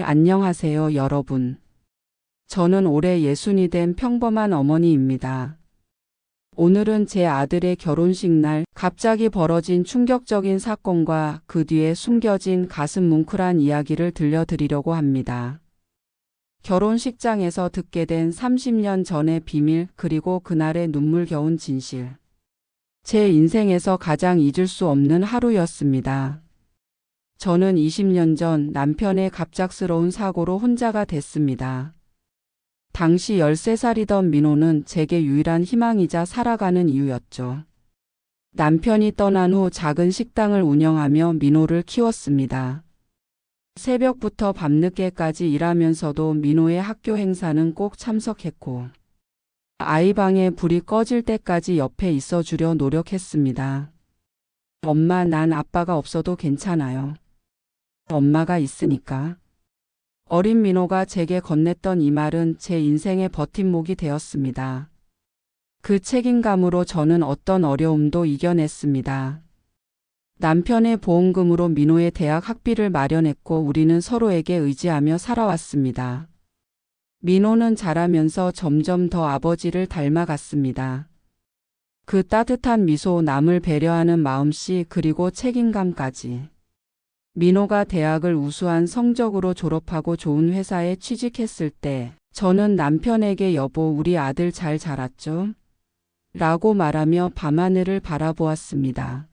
안녕하세요, 여러분. 저는 올해 60이 된 평범한 어머니입니다. 오늘은 제 아들의 결혼식 날 갑자기 벌어진 충격적인 사건과 그 뒤에 숨겨진 가슴 뭉클한 이야기를 들려드리려고 합니다. 결혼식장에서 듣게 된 30년 전의 비밀, 그리고 그날의 눈물겨운 진실. 제 인생에서 가장 잊을 수 없는 하루였습니다. 저는 20년 전 남편의 갑작스러운 사고로 혼자가 됐습니다. 당시 13살이던 민호는 제게 유일한 희망이자 살아가는 이유였죠. 남편이 떠난 후 작은 식당을 운영하며 민호를 키웠습니다. 새벽부터 밤늦게까지 일하면서도 민호의 학교 행사는 꼭 참석했고, 아이 방에 불이 꺼질 때까지 옆에 있어주려 노력했습니다. 엄마, 난 아빠가 없어도 괜찮아요. 엄마가 있으니까. 어린 민호가 제게 건넸던 이 말은 제 인생의 버팀목이 되었습니다. 그 책임감으로 저는 어떤 어려움도 이겨냈습니다. 남편의 보험금으로 민호의 대학 학비를 마련했고 우리는 서로에게 의지하며 살아왔습니다. 민호는 자라면서 점점 더 아버지를 닮아갔습니다. 그 따뜻한 미소, 남을 배려하는 마음씨, 그리고 책임감까지. 민호가 대학을 우수한 성적으로 졸업하고 좋은 회사에 취직했을 때 저는 남편에게 여보, 우리 아들 잘 자랐죠? 라고 말하며 밤하늘을 바라보았습니다.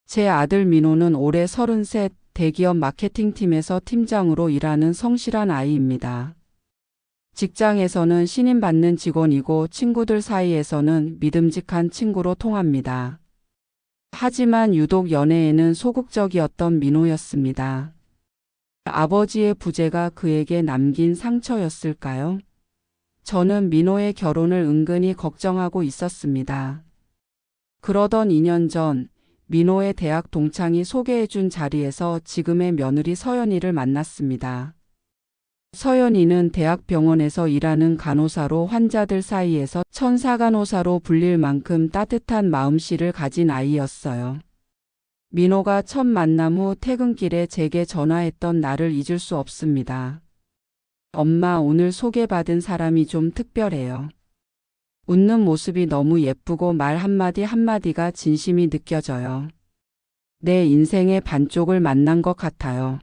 제 아들 민호는 올해 33, 대기업 마케팅팀에서 팀장으로 일하는 성실한 아이입니다. 직장에서는 신임받는 직원이고 친구들 사이에서는 믿음직한 친구로 통합니다. 하지만 유독 연애에는 소극적이었던 민호였습니다. 아버지의 부재가 그에게 남긴 상처였을까요? 저는 민호의 결혼을 은근히 걱정하고 있었습니다. 그러던 2년 전 민호의 대학 동창이 소개해준 자리에서 지금의 며느리 서연이를 만났습니다. 서연이는 대학병원에서 일하는 간호사로 환자들 사이에서 천사간호사로 불릴 만큼 따뜻한 마음씨를 가진 아이였어요. 민호가 첫 만남 후 퇴근길에 제게 전화했던 날을 잊을 수 없습니다. 엄마, 오늘 소개받은 사람이 좀 특별해요. 웃는 모습이 너무 예쁘고 말 한마디 한마디가 진심이 느껴져요. 내 인생의 반쪽을 만난 것 같아요.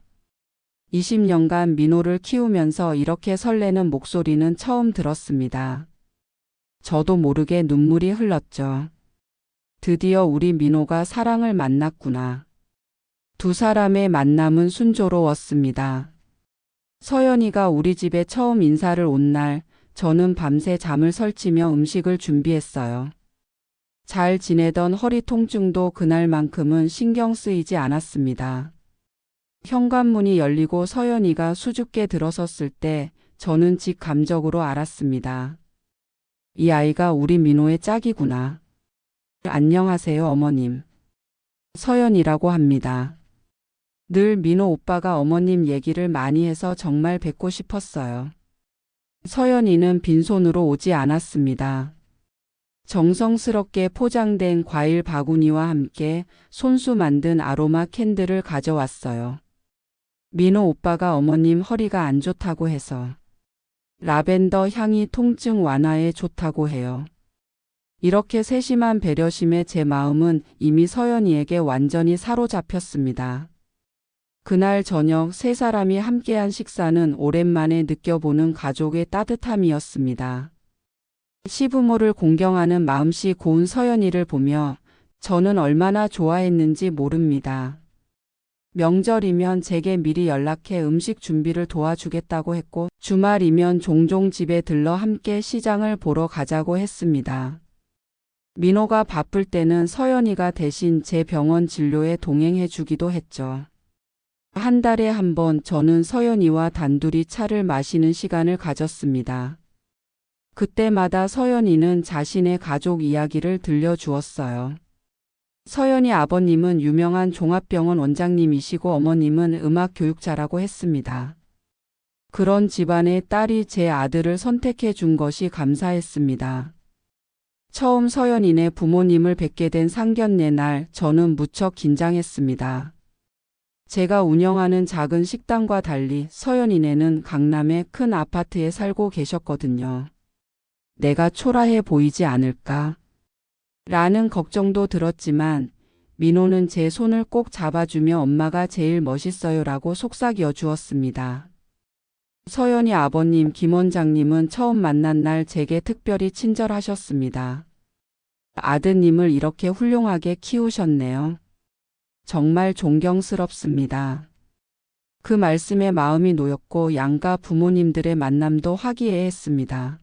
20년간 민호를 키우면서 이렇게 설레는 목소리는 처음 들었습니다. 저도 모르게 눈물이 흘렀죠. 드디어 우리 민호가 사랑을 만났구나. 두 사람의 만남은 순조로웠습니다. 서연이가 우리 집에 처음 인사를 온 날, 저는 밤새 잠을 설치며 음식을 준비했어요. 잘 지내던 허리 통증도 그날만큼은 신경 쓰이지 않았습니다. 현관문이 열리고 서연이가 수줍게 들어섰을 때 저는 직감적으로 알았습니다. 이 아이가 우리 민호의 짝이구나. 안녕하세요, 어머님. 서연이라고 합니다. 늘 민호 오빠가 어머님 얘기를 많이 해서 정말 뵙고 싶었어요. 서연이는 빈손으로 오지 않았습니다. 정성스럽게 포장된 과일 바구니와 함께 손수 만든 아로마 캔들을 가져왔어요. 민호 오빠가 어머님 허리가 안 좋다고 해서. 라벤더 향이 통증 완화에 좋다고 해요. 이렇게 세심한 배려심에 제 마음은 이미 서연이에게 완전히 사로잡혔습니다. 그날 저녁 세 사람이 함께한 식사는 오랜만에 느껴보는 가족의 따뜻함이었습니다. 시부모를 공경하는 마음씨 고운 서연이를 보며 저는 얼마나 좋아했는지 모릅니다. 명절이면 제게 미리 연락해 음식 준비를 도와주겠다고 했고 주말이면 종종 집에 들러 함께 시장을 보러 가자고 했습니다. 민호가 바쁠 때는 서연이가 대신 제 병원 진료에 동행해 주기도 했죠. 한 달에 한 번 저는 서연이와 단둘이 차를 마시는 시간을 가졌습니다. 그때마다 서연이는 자신의 가족 이야기를 들려주었어요. 서연이 아버님은 유명한 종합병원 원장님이시고 어머님은 음악 교육자라고 했습니다. 그런 집안의 딸이 제 아들을 선택해 준 것이 감사했습니다. 처음 서연이네 부모님을 뵙게 된 상견례 날 저는 무척 긴장했습니다. 제가 운영하는 작은 식당과 달리 서연이네는 강남의 큰 아파트에 살고 계셨거든요. 내가 초라해 보이지 않을까? 라는 걱정도 들었지만 민호는 제 손을 꼭 잡아주며 엄마가 제일 멋있어요라고 속삭여 주었습니다. 서연이 아버님 김 원장님은 처음 만난 날 제게 특별히 친절하셨습니다. 아드님을 이렇게 훌륭하게 키우셨네요. 정말 존경스럽습니다. 그 말씀에 마음이 놓였고 양가 부모님들의 만남도 화기애애했습니다.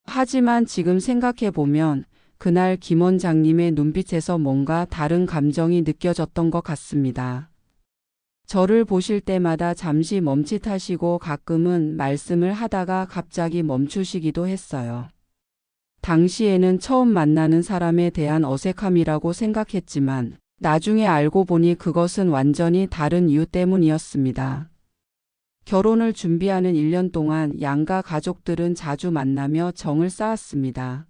하지만 지금 생각해보면 그날 김 원장님의 눈빛에서 뭔가 다른 감정이 느껴졌던 것 같습니다. 저를 보실 때마다 잠시 멈칫하시고 가끔은 말씀을 하다가 갑자기 멈추시기도 했어요. 당시에는 처음 만나는 사람에 대한 어색함이라고 생각했지만 나중에 알고 보니 그것은 완전히 다른 이유 때문이었습니다. 결혼을 준비하는 1년 동안 양가 가족들은 자주 만나며 정을 쌓았습니다.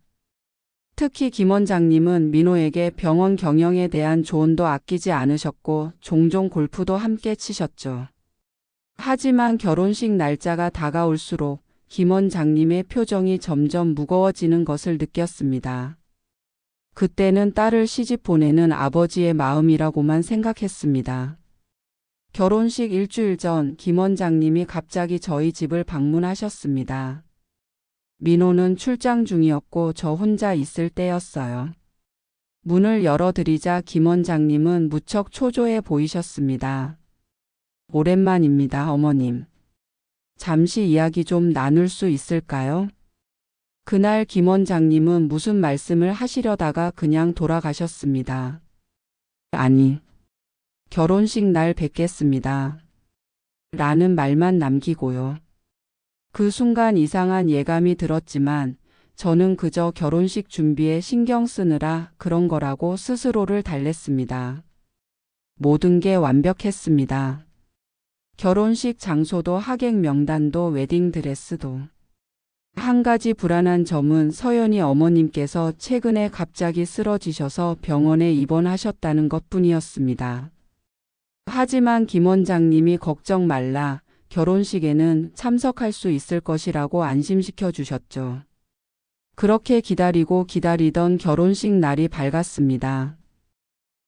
특히 김 원장님은 민호에게 병원 경영에 대한 조언도 아끼지 않으셨고 종종 골프도 함께 치셨죠. 하지만 결혼식 날짜가 다가올수록 김 원장님의 표정이 점점 무거워지는 것을 느꼈습니다. 그때는 딸을 시집 보내는 아버지의 마음이라고만 생각했습니다. 결혼식 일주일 전 김 원장님이 갑자기 저희 집을 방문하셨습니다. 민호는 출장 중이었고 저 혼자 있을 때였어요. 문을 열어드리자 김 원장님은 무척 초조해 보이셨습니다. 오랜만입니다, 어머님. 잠시 이야기 좀 나눌 수 있을까요? 그날 김 원장님은 무슨 말씀을 하시려다가 그냥 돌아가셨습니다. 아니, 결혼식 날 뵙겠습니다. 라는 말만 남기고요. 그 순간 이상한 예감이 들었지만 저는 그저 결혼식 준비에 신경 쓰느라 그런 거라고 스스로를 달랬습니다. 모든 게 완벽했습니다. 결혼식 장소도 하객 명단도 웨딩드레스도. 한 가지 불안한 점은 서연이 어머님께서 최근에 갑자기 쓰러지셔서 병원에 입원하셨다는 것뿐이었습니다. 하지만 김 원장님이 걱정 말라, 결혼식에는 참석할 수 있을 것이라고 안심시켜 주셨죠. 그렇게 기다리고 기다리던 결혼식 날이 밝았습니다.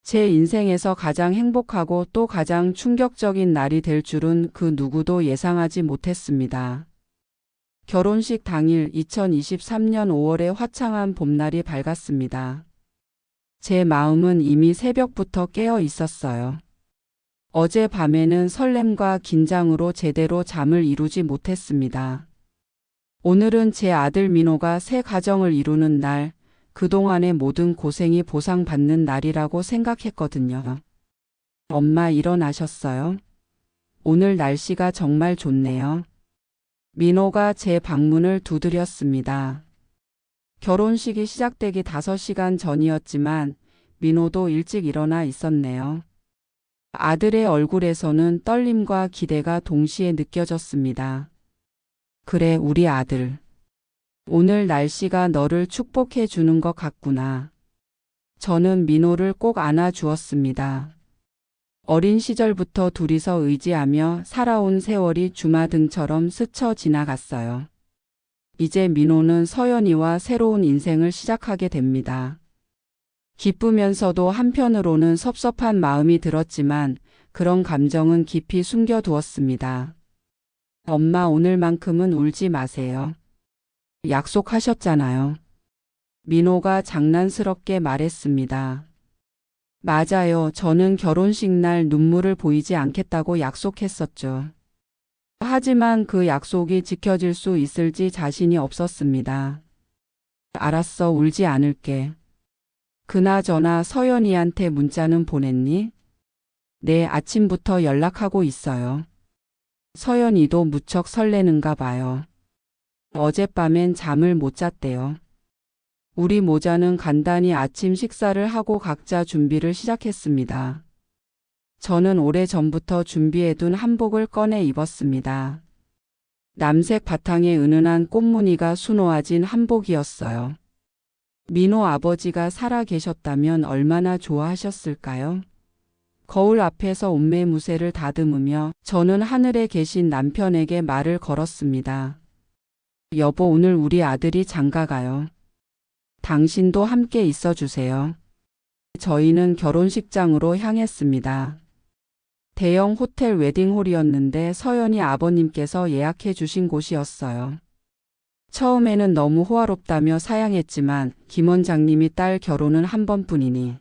제 인생에서 가장 행복하고 또 가장 충격적인 날이 될 줄은 그 누구도 예상하지 못했습니다. 결혼식 당일 2023년 5월의 화창한 봄날이 밝았습니다. 제 마음은 이미 새벽부터 깨어 있었어요. 어제 밤에는 설렘과 긴장으로 제대로 잠을 이루지 못했습니다. 오늘은 제 아들 민호가 새 가정을 이루는 날, 그동안의 모든 고생이 보상받는 날이라고 생각했거든요. 엄마 일어나셨어요? 오늘 날씨가 정말 좋네요. 민호가 제 방문을 두드렸습니다. 결혼식이 시작되기 5시간 전이었지만 민호도 일찍 일어나 있었네요. 아들의 얼굴에서는 떨림과 기대가 동시에 느껴졌습니다. 그래, 우리 아들. 오늘 날씨가 너를 축복해 주는 것 같구나. 저는 민호를 꼭 안아주었습니다. 어린 시절부터 둘이서 의지하며 살아온 세월이 주마등처럼 스쳐 지나갔어요. 이제 민호는 서연이와 새로운 인생을 시작하게 됩니다. 기쁘면서도 한편으로는 섭섭한 마음이 들었지만 그런 감정은 깊이 숨겨두었습니다. 엄마, 오늘만큼은 울지 마세요. 약속하셨잖아요. 민호가 장난스럽게 말했습니다. 맞아요. 저는 결혼식 날 눈물을 보이지 않겠다고 약속했었죠. 하지만 그 약속이 지켜질 수 있을지 자신이 없었습니다. 알았어, 울지 않을게. 그나저나 서연이한테 문자는 보냈니? 네, 아침부터 연락하고 있어요. 서연이도 무척 설레는가 봐요. 어젯밤엔 잠을 못 잤대요. 우리 모자는 간단히 아침 식사를 하고 각자 준비를 시작했습니다. 저는 오래전부터 준비해둔 한복을 꺼내 입었습니다. 남색 바탕에 은은한 꽃무늬가 수놓아진 한복이었어요. 민호 아버지가 살아 계셨다면 얼마나 좋아하셨을까요? 거울 앞에서 옷매무새를 다듬으며 저는 하늘에 계신 남편에게 말을 걸었습니다. 여보, 오늘 우리 아들이 장가가요. 당신도 함께 있어주세요. 저희는 결혼식장으로 향했습니다. 대형 호텔 웨딩홀이었는데 서연이 아버님께서 예약해 주신 곳이었어요. 처음에는 너무 호화롭다며 사양했지만 김 원장님이 딸 결혼은 한 번뿐이니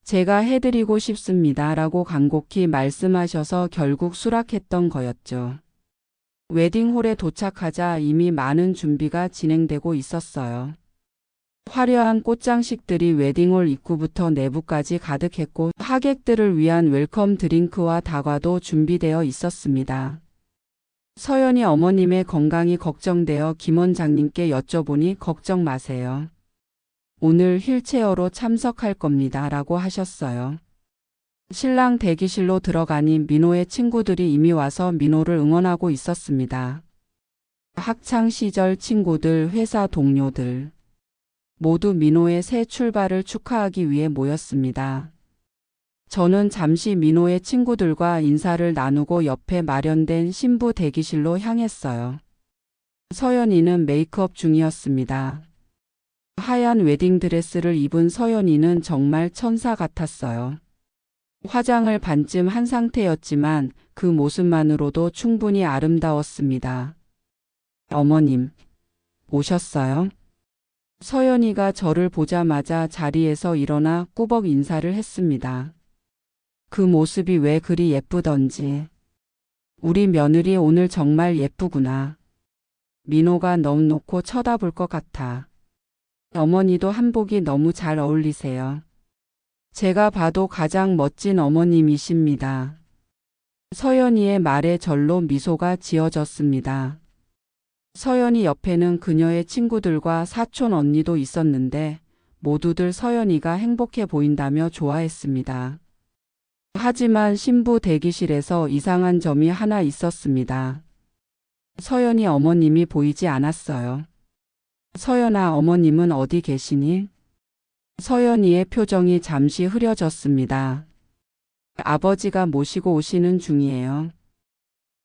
제가 해드리고 싶습니다 라고 간곡히 말씀하셔서 결국 수락했던 거였죠. 웨딩홀에 도착하자 이미 많은 준비가 진행되고 있었어요. 화려한 꽃장식들이 웨딩홀 입구부터 내부까지 가득했고 하객들을 위한 웰컴 드링크와 다과도 준비되어 있었습니다. 서연이 어머님의 건강이 걱정되어 김 원장님께 여쭤보니 걱정 마세요. 오늘 휠체어로 참석할 겁니다 라고 하셨어요. 신랑 대기실로 들어가니 민호의 친구들이 이미 와서 민호를 응원하고 있었습니다. 학창시절 친구들, 회사 동료들 모두 민호의 새 출발을 축하하기 위해 모였습니다. 저는 잠시 민호의 친구들과 인사를 나누고 옆에 마련된 신부 대기실로 향했어요. 서연이는 메이크업 중이었습니다. 하얀 웨딩드레스를 입은 서연이는 정말 천사 같았어요. 화장을 반쯤 한 상태였지만 그 모습만으로도 충분히 아름다웠습니다. 어머님, 오셨어요? 서연이가 저를 보자마자 자리에서 일어나 꾸벅 인사를 했습니다. 그 모습이 왜 그리 예쁘던지. 우리 며느리 오늘 정말 예쁘구나. 민호가 넋 놓고 쳐다볼 것 같아. 어머니도 한복이 너무 잘 어울리세요. 제가 봐도 가장 멋진 어머님이십니다. 서연이의 말에 절로 미소가 지어졌습니다. 서연이 옆에는 그녀의 친구들과 사촌 언니도 있었는데 모두들 서연이가 행복해 보인다며 좋아했습니다. 하지만 신부 대기실에서 이상한 점이 하나 있었습니다. 서연이 어머님이 보이지 않았어요. 서연아, 어머님은 어디 계시니? 서연이의 표정이 잠시 흐려졌습니다. 아버지가 모시고 오시는 중이에요.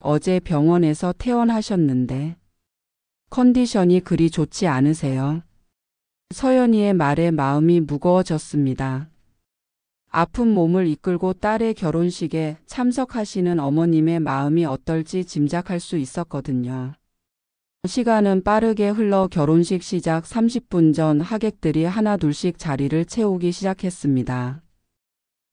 어제 병원에서 퇴원하셨는데 컨디션이 그리 좋지 않으세요. 서연이의 말에 마음이 무거워졌습니다. 아픈 몸을 이끌고 딸의 결혼식에 참석하시는 어머님의 마음이 어떨지 짐작할 수 있었거든요. 시간은 빠르게 흘러 결혼식 시작 30분 전 하객들이 하나둘씩 자리를 채우기 시작했습니다.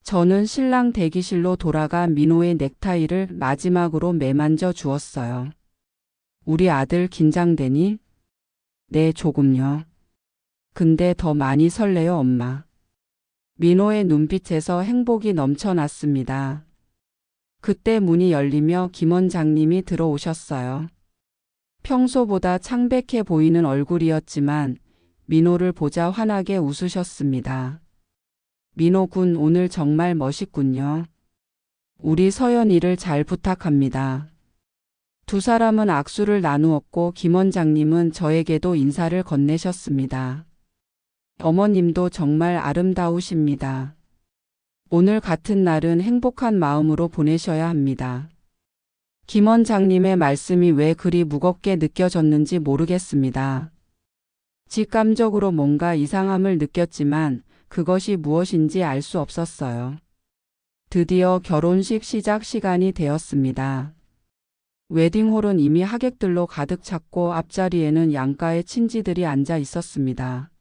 저는 신랑 대기실로 돌아가 민호의 넥타이를 마지막으로 매만져 주었어요. 우리 아들 긴장되니? 네, 조금요. 근데 더 많이 설레요, 엄마. 민호의 눈빛에서 행복이 넘쳐났습니다. 그때 문이 열리며 김 원장님이 들어오셨어요. 평소보다 창백해 보이는 얼굴이었지만 민호를 보자 환하게 웃으셨습니다. 민호 군, 오늘 정말 멋있군요. 우리 서연이를 잘 부탁합니다. 두 사람은 악수를 나누었고 김 원장님은 저에게도 인사를 건네셨습니다. 어머님도 정말 아름다우십니다. 오늘 같은 날은 행복한 마음으로 보내셔야 합니다. 김 원장님의 말씀이 왜 그리 무겁게 느껴졌는지 모르겠습니다. 직감적으로 뭔가 이상함을 느꼈지만 그것이 무엇인지 알 수 없었어요. 드디어 결혼식 시작 시간이 되었습니다. 웨딩홀은 이미 하객들로 가득 찼고 앞자리에는 양가의 친지들이 앉아 있었습니다.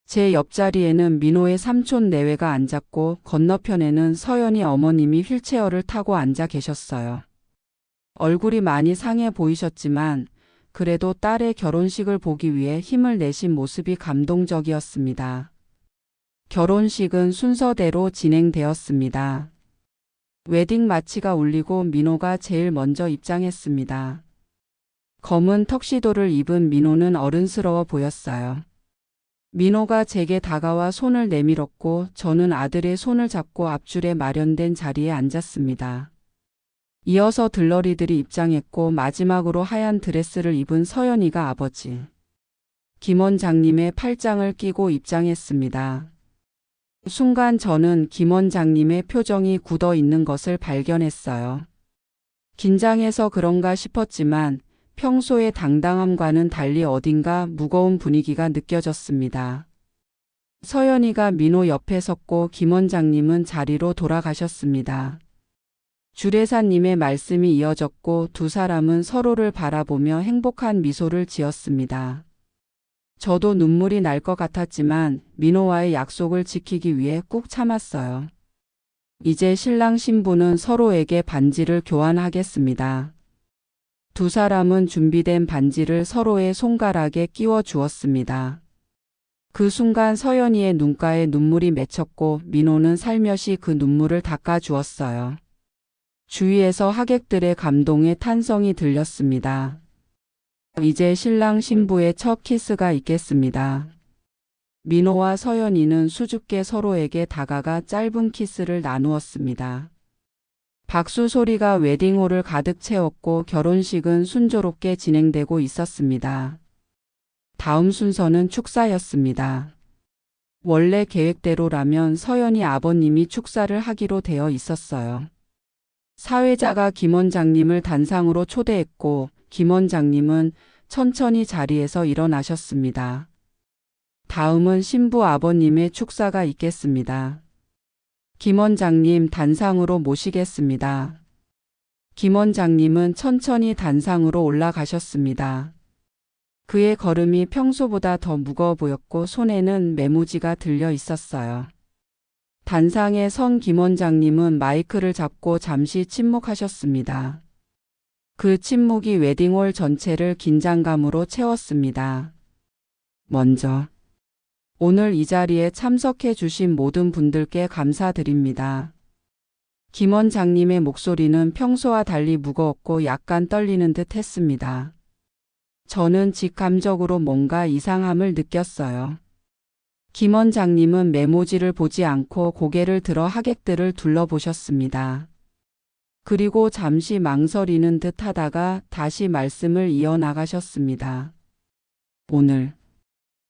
제 옆자리에는 민호의 삼촌 내외가 앉았고 건너편에는 서연이 어머님이 휠체어를 타고 앉아 계셨어요. 얼굴이 많이 상해 보이셨지만 그래도 딸의 결혼식을 보기 위해 힘을 내신 모습이 감동적이었습니다. 결혼식은 순서대로 진행되었습니다. 웨딩 마치가 울리고 민호가 제일 먼저 입장했습니다. 검은 턱시도를 입은 민호는 어른스러워 보였어요. 민호가 제게 다가와 손을 내밀었고 저는 아들의 손을 잡고 앞줄에 마련된 자리에 앉았습니다. 이어서 들러리들이 입장했고 마지막으로 하얀 드레스를 입은 서연이가 아버지 김 원장님의 팔짱을 끼고 입장했습니다. 순간 저는 김 원장님의 표정이 굳어 있는 것을 발견했어요. 긴장해서 그런가 싶었지만 평소의 당당함과는 달리 어딘가 무거운 분위기가 느껴졌습니다. 서연이가 민호 옆에 섰고 김 원장님은 자리로 돌아가셨습니다. 주례사님의 말씀이 이어졌고 두 사람은 서로를 바라보며 행복한 미소를 지었습니다. 저도 눈물이 날 것 같았지만 민호와의 약속을 지키기 위해 꾹 참았어요. 이제 신랑 신부는 서로에게 반지를 교환하겠습니다. 두 사람은 준비된 반지를 서로의 손가락에 끼워 주었습니다. 그 순간 서연이의 눈가에 눈물이 맺혔고 민호는 살며시 그 눈물을 닦아 주었어요. 주위에서 하객들의 감동의 탄성이 들렸습니다. 이제 신랑 신부의 첫 키스가 있겠습니다. 민호와 서연이는 수줍게 서로에게 다가가 짧은 키스를 나누었습니다. 박수 소리가 웨딩홀을 가득 채웠고 결혼식은 순조롭게 진행되고 있었습니다. 다음 순서는 축사였습니다. 원래 계획대로라면 서연이 아버님이 축사를 하기로 되어 있었어요. 사회자가 김 원장님을 단상으로 초대했고 김 원장님은 천천히 자리에서 일어나셨습니다. 다음은 신부 아버님의 축사가 있겠습니다. 김 원장님 단상으로 모시겠습니다. 김 원장님은 천천히 단상으로 올라가셨습니다. 그의 걸음이 평소보다 더 무거워 보였고 손에는 메모지가 들려 있었어요. 단상에 선 김 원장님은 마이크를 잡고 잠시 침묵하셨습니다. 그 침묵이 웨딩홀 전체를 긴장감으로 채웠습니다. 먼저 오늘 이 자리에 참석해 주신 모든 분들께 감사드립니다. 김 원장님의 목소리는 평소와 달리 무거웠고 약간 떨리는 듯 했습니다. 저는 직감적으로 뭔가 이상함을 느꼈어요. 김 원장님은 메모지를 보지 않고 고개를 들어 하객들을 둘러보셨습니다. 그리고 잠시 망설이는 듯 하다가 다시 말씀을 이어나가셨습니다. 오늘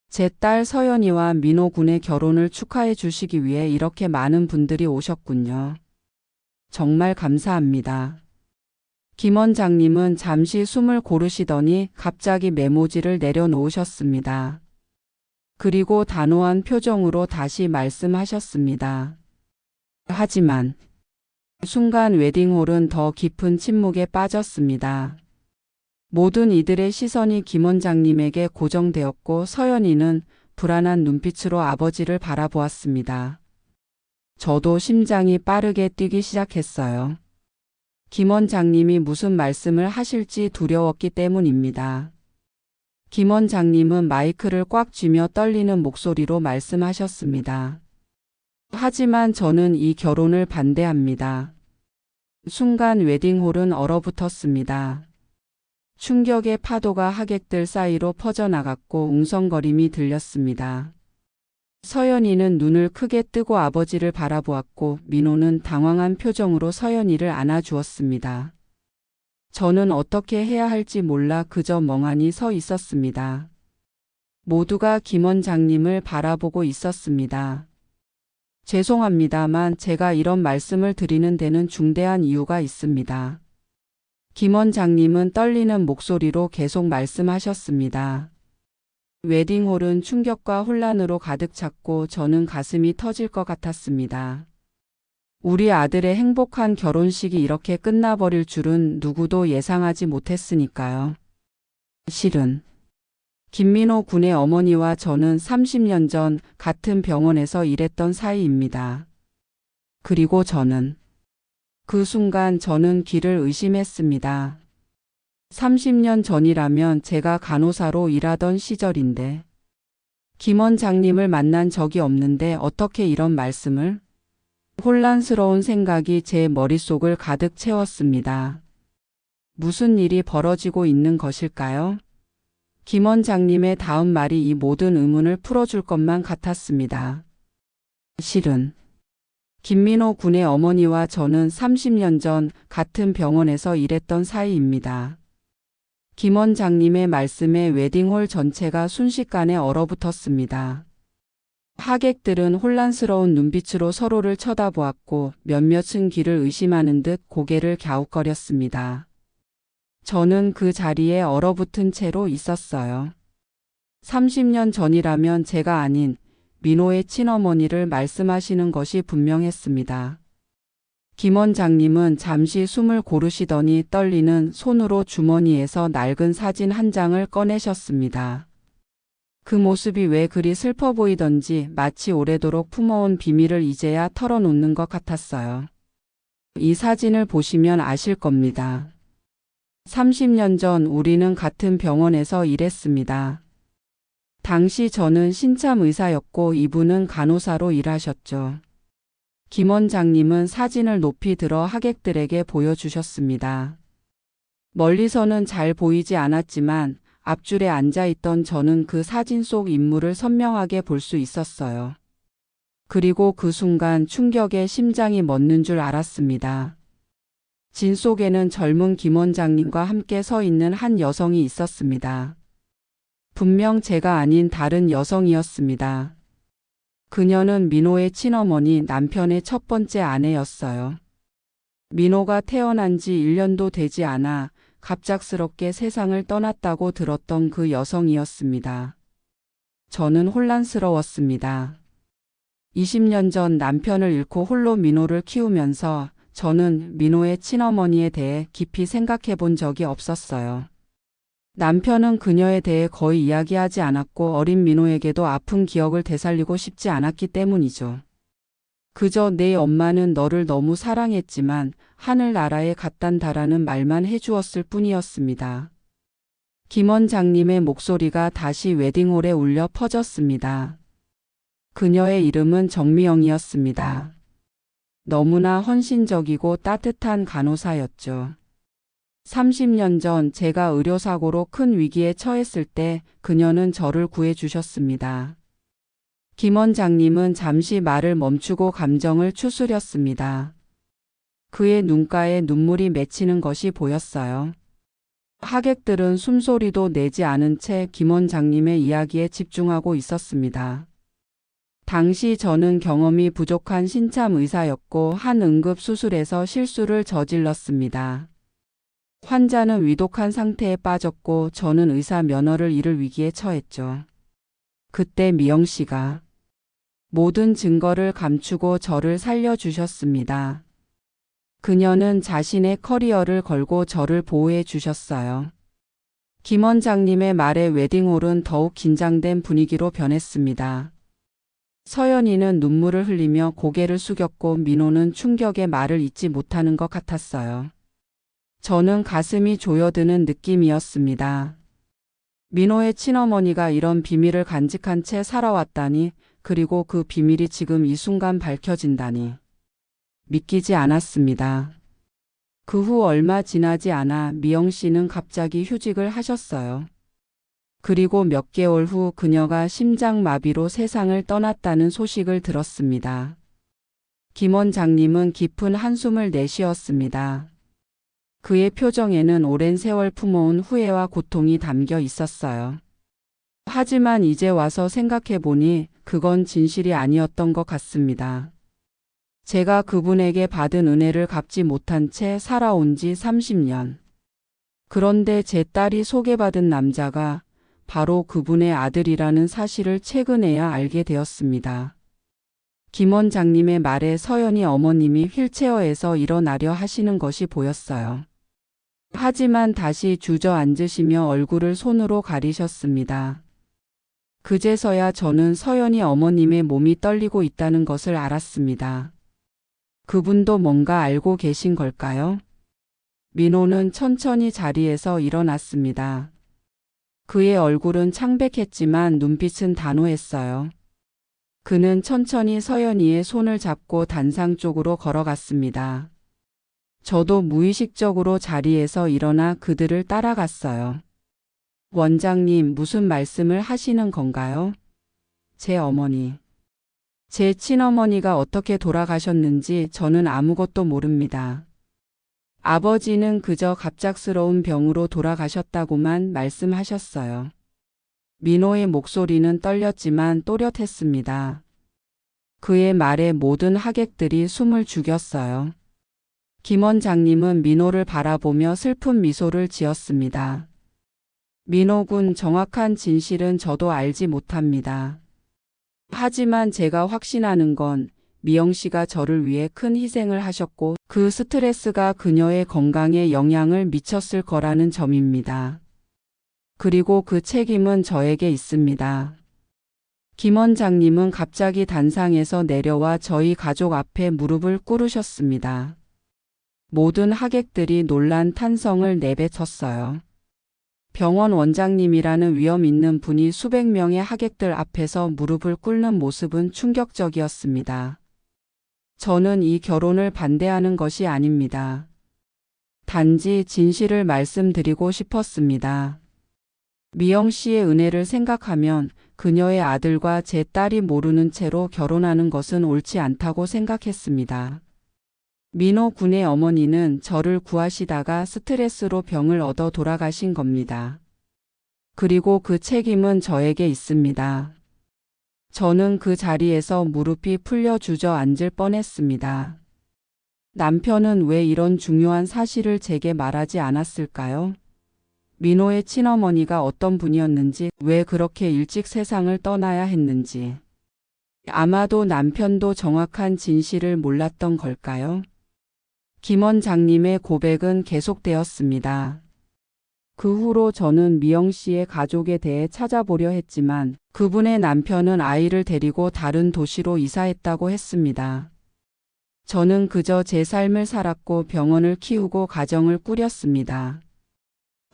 제 딸 서연이와 민호 군의 결혼을 축하해 주시기 위해 이렇게 많은 분들이 오셨군요. 정말 감사합니다. 김 원장님은 잠시 숨을 고르시더니 갑자기 메모지를 내려놓으셨습니다. 그리고 단호한 표정으로 다시 말씀하셨습니다. 하지만 순간 웨딩홀은 더 깊은 침묵에 빠졌습니다. 모든 이들의 시선이 김 원장님에게 고정되었고 서연이는 불안한 눈빛으로 아버지를 바라보았습니다. 저도 심장이 빠르게 뛰기 시작했어요. 김 원장님이 무슨 말씀을 하실지 두려웠기 때문입니다. 김 원장님은 마이크를 꽉 쥐며 떨리는 목소리로 말씀하셨습니다. 하지만 저는 이 결혼을 반대합니다. 순간 웨딩홀은 얼어붙었습니다. 충격의 파도가 하객들 사이로 퍼져나갔고 웅성거림이 들렸습니다. 서연이는 눈을 크게 뜨고 아버지를 바라보았고 민호는 당황한 표정으로 서연이를 안아주었습니다. 저는 어떻게 해야 할지 몰라 그저 멍하니 서 있었습니다. 모두가 김 원장님을 바라보고 있었습니다. 죄송합니다만 제가 이런 말씀을 드리는 데는 중대한 이유가 있습니다. 김 원장님은 떨리는 목소리로 계속 말씀하셨습니다. 웨딩홀은 충격과 혼란으로 가득 찼고 저는 가슴이 터질 것 같았습니다. 우리 아들의 행복한 결혼식이 이렇게 끝나버릴 줄은 누구도 예상하지 못했으니까요. 실은 김민호 군의 어머니와 저는 30년 전 같은 병원에서 일했던 사이입니다. 그리고 그 순간 저는 귀를 의심했습니다. 30년 전이라면 제가 간호사로 일하던 시절인데 김 원장님을 만난 적이 없는데 어떻게 이런 말씀을? 혼란스러운 생각이 제 머릿속을 가득 채웠습니다. 무슨 일이 벌어지고 있는 것일까요? 김 원장님의 다음 말이 이 모든 의문을 풀어줄 것만 같았습니다. 실은 김민호 군의 어머니와 저는 30년 전 같은 병원에서 일했던 사이입니다. 김 원장님의 말씀에 웨딩홀 전체가 순식간에 얼어붙었습니다. 하객들은 혼란스러운 눈빛으로 서로를 쳐다보았고 몇몇은 귀를 의심하는 듯 고개를 갸웃거렸습니다. 저는 그 자리에 얼어붙은 채로 있었어요. 30년 전이라면 제가 아닌 민호의 친어머니를 말씀하시는 것이 분명했습니다. 김 원장님은 잠시 숨을 고르시더니 떨리는 손으로 주머니에서 낡은 사진 한 장을 꺼내셨습니다. 그 모습이 왜 그리 슬퍼 보이던지 마치 오래도록 품어온 비밀을 이제야 털어놓는 것 같았어요. 이 사진을 보시면 아실 겁니다. 30년 전 우리는 같은 병원에서 일했습니다. 당시 저는 신참 의사였고 이분은 간호사로 일하셨죠. 김 원장님은 사진을 높이 들어 하객들에게 보여주셨습니다. 멀리서는 잘 보이지 않았지만 앞줄에 앉아있던 저는 그 사진 속 인물을 선명하게 볼 수 있었어요. 그리고 그 순간 충격에 심장이 멎는 줄 알았습니다. 진 속에는 젊은 김 원장님과 함께 서 있는 한 여성이 있었습니다. 분명 제가 아닌 다른 여성이었습니다. 그녀는 민호의 친어머니 남편의 첫 번째 아내였어요. 민호가 태어난 지 1년도 되지 않아 갑작스럽게 세상을 떠났다고 들었던 그 여성이었습니다. 저는 혼란스러웠습니다. 20년 전 남편을 잃고 홀로 민호를 키우면서 저는 민호의 친어머니에 대해 깊이 생각해 본 적이 없었어요. 남편은 그녀에 대해 거의 이야기하지 않았고 어린 민호에게도 아픈 기억을 되살리고 싶지 않았기 때문이죠. 그저 내 엄마는 너를 너무 사랑했지만 하늘나라에 갔단다라는 말만 해주었을 뿐이었습니다. 김 원장님의 목소리가 다시 웨딩홀에 울려 퍼졌습니다. 그녀의 이름은 정미영이었습니다. 너무나 헌신적이고 따뜻한 간호사였죠. 30년 전 제가 의료사고로 큰 위기에 처했을 때 그녀는 저를 구해주셨습니다. 김 원장님은 잠시 말을 멈추고 감정을 추스렸습니다. 그의 눈가에 눈물이 맺히는 것이 보였어요. 하객들은 숨소리도 내지 않은 채 김 원장님의 이야기에 집중하고 있었습니다. 당시 저는 경험이 부족한 신참 의사였고 한 응급수술에서 실수를 저질렀습니다. 환자는 위독한 상태에 빠졌고 저는 의사 면허를 잃을 위기에 처했죠. 그때 미영 씨가 모든 증거를 감추고 저를 살려주셨습니다. 그녀는 자신의 커리어를 걸고 저를 보호해 주셨어요. 김 원장님의 말에 웨딩홀은 더욱 긴장된 분위기로 변했습니다. 서연이는 눈물을 흘리며 고개를 숙였고 민호는 충격에 말을 잇지 못하는 것 같았어요. 저는 가슴이 조여드는 느낌이었습니다. 민호의 친어머니가 이런 비밀을 간직한 채 살아왔다니, 그리고 그 비밀이 지금 이 순간 밝혀진다니. 믿기지 않았습니다. 그 후 얼마 지나지 않아 미영 씨는 갑자기 휴직을 하셨어요. 그리고 몇 개월 후 그녀가 심장마비로 세상을 떠났다는 소식을 들었습니다. 김 원장님은 깊은 한숨을 내쉬었습니다. 그의 표정에는 오랜 세월 품어온 후회와 고통이 담겨 있었어요. 하지만 이제 와서 생각해보니 그건 진실이 아니었던 것 같습니다. 제가 그분에게 받은 은혜를 갚지 못한 채 살아온 지 30년. 그런데 제 딸이 소개받은 남자가 바로 그분의 아들이라는 사실을 최근에야 알게 되었습니다. 김 원장님의 말에 서연이 어머님이 휠체어에서 일어나려 하시는 것이 보였어요. 하지만 다시 주저앉으시며 얼굴을 손으로 가리셨습니다. 그제서야 저는 서연이 어머님의 몸이 떨리고 있다는 것을 알았습니다. 그분도 뭔가 알고 계신 걸까요? 민호는 천천히 자리에서 일어났습니다. 그의 얼굴은 창백했지만 눈빛은 단호했어요. 그는 천천히 서연이의 손을 잡고 단상 쪽으로 걸어갔습니다. 저도 무의식적으로 자리에서 일어나 그들을 따라갔어요. 원장님, 무슨 말씀을 하시는 건가요? 제 어머니. 제 친어머니가 어떻게 돌아가셨는지 저는 아무것도 모릅니다. 아버지는 그저 갑작스러운 병으로 돌아가셨다고만 말씀하셨어요. 민호의 목소리는 떨렸지만 또렷했습니다. 그의 말에 모든 하객들이 숨을 죽였어요. 김 원장님은 민호를 바라보며 슬픈 미소를 지었습니다. 민호 군, 정확한 진실은 저도 알지 못합니다. 하지만 제가 확신하는 건 미영 씨가 저를 위해 큰 희생을 하셨고 그 스트레스가 그녀의 건강에 영향을 미쳤을 거라는 점입니다. 그리고 그 책임은 저에게 있습니다. 김 원장님은 갑자기 단상에서 내려와 저희 가족 앞에 무릎을 꿇으셨습니다. 모든 하객들이 놀란 탄성을 내뱉었어요. 병원 원장님이라는 위험 있는 분이 수백 명의 하객들 앞에서 무릎을 꿇는 모습은 충격적이었습니다. 저는 이 결혼을 반대하는 것이 아닙니다. 단지 진실을 말씀드리고 싶었습니다. 미영 씨의 은혜를 생각하면 그녀의 아들과 제 딸이 모르는 채로 결혼하는 것은 옳지 않다고 생각했습니다. 민호 군의 어머니는 저를 구하시다가 스트레스로 병을 얻어 돌아가신 겁니다. 그리고 그 책임은 저에게 있습니다. 저는 그 자리에서 무릎이 풀려 주저앉을 뻔했습니다. 남편은 왜 이런 중요한 사실을 제게 말하지 않았을까요? 민호의 친어머니가 어떤 분이었는지, 왜 그렇게 일찍 세상을 떠나야 했는지. 아마도 남편도 정확한 진실을 몰랐던 걸까요? 김 원장님의 고백은 계속되었습니다. 그 후로 저는 미영 씨의 가족에 대해 찾아보려 했지만 그분의 남편은 아이를 데리고 다른 도시로 이사했다고 했습니다. 저는 그저 제 삶을 살았고 병원을 키우고 가정을 꾸렸습니다.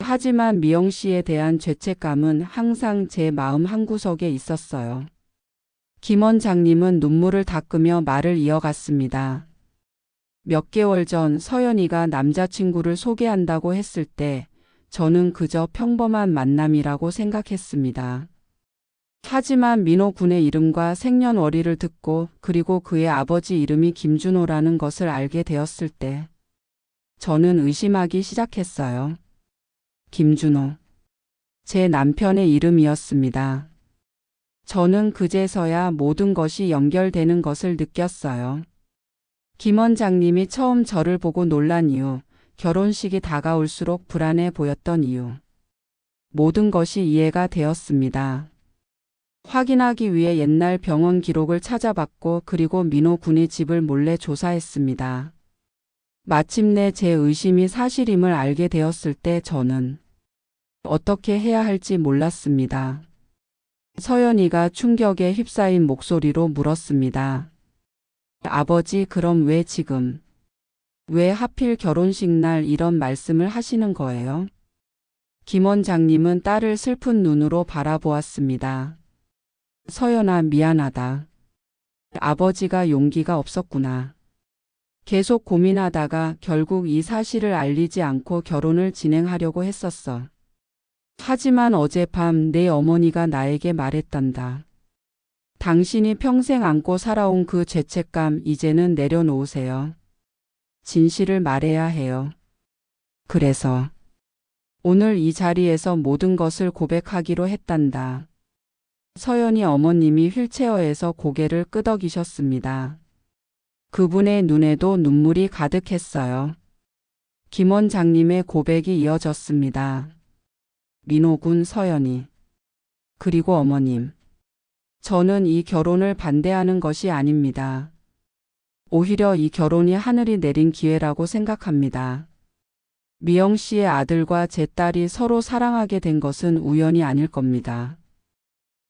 하지만 미영 씨에 대한 죄책감은 항상 제 마음 한구석에 있었어요. 김 원장님은 눈물을 닦으며 말을 이어갔습니다. 몇 개월 전 서연이가 남자친구를 소개한다고 했을 때 저는 그저 평범한 만남이라고 생각했습니다. 하지만 민호 군의 이름과 생년월일을 듣고 그리고 그의 아버지 이름이 김준호라는 것을 알게 되었을 때 저는 의심하기 시작했어요. 김준호. 제 남편의 이름이었습니다. 저는 그제서야 모든 것이 연결되는 것을 느꼈어요. 김 원장님이 처음 저를 보고 놀란 이유, 결혼식이 다가올수록 불안해 보였던 이유. 모든 것이 이해가 되었습니다. 확인하기 위해 옛날 병원 기록을 찾아봤고 그리고 민호 군의 집을 몰래 조사했습니다. 마침내 제 의심이 사실임을 알게 되었을 때 저는 어떻게 해야 할지 몰랐습니다. 서연이가 충격에 휩싸인 목소리로 물었습니다. 아버지, 그럼 왜 지금? 왜 하필 결혼식 날 이런 말씀을 하시는 거예요? 김 원장님은 딸을 슬픈 눈으로 바라보았습니다. 서연아, 미안하다. 아버지가 용기가 없었구나. 계속 고민하다가 결국 이 사실을 알리지 않고 결혼을 진행하려고 했었어. 하지만 어젯밤 내 어머니가 나에게 말했단다. 당신이 평생 안고 살아온 그 죄책감 이제는 내려놓으세요. 진실을 말해야 해요. 그래서 오늘 이 자리에서 모든 것을 고백하기로 했단다. 서연이 어머님이 휠체어에서 고개를 끄덕이셨습니다. 그분의 눈에도 눈물이 가득했어요. 김 원장님의 고백이 이어졌습니다. 민호 군, 서연이. 그리고 어머님. 저는 이 결혼을 반대하는 것이 아닙니다. 오히려 이 결혼이 하늘이 내린 기회라고 생각합니다. 미영 씨의 아들과 제 딸이 서로 사랑하게 된 것은 우연이 아닐 겁니다.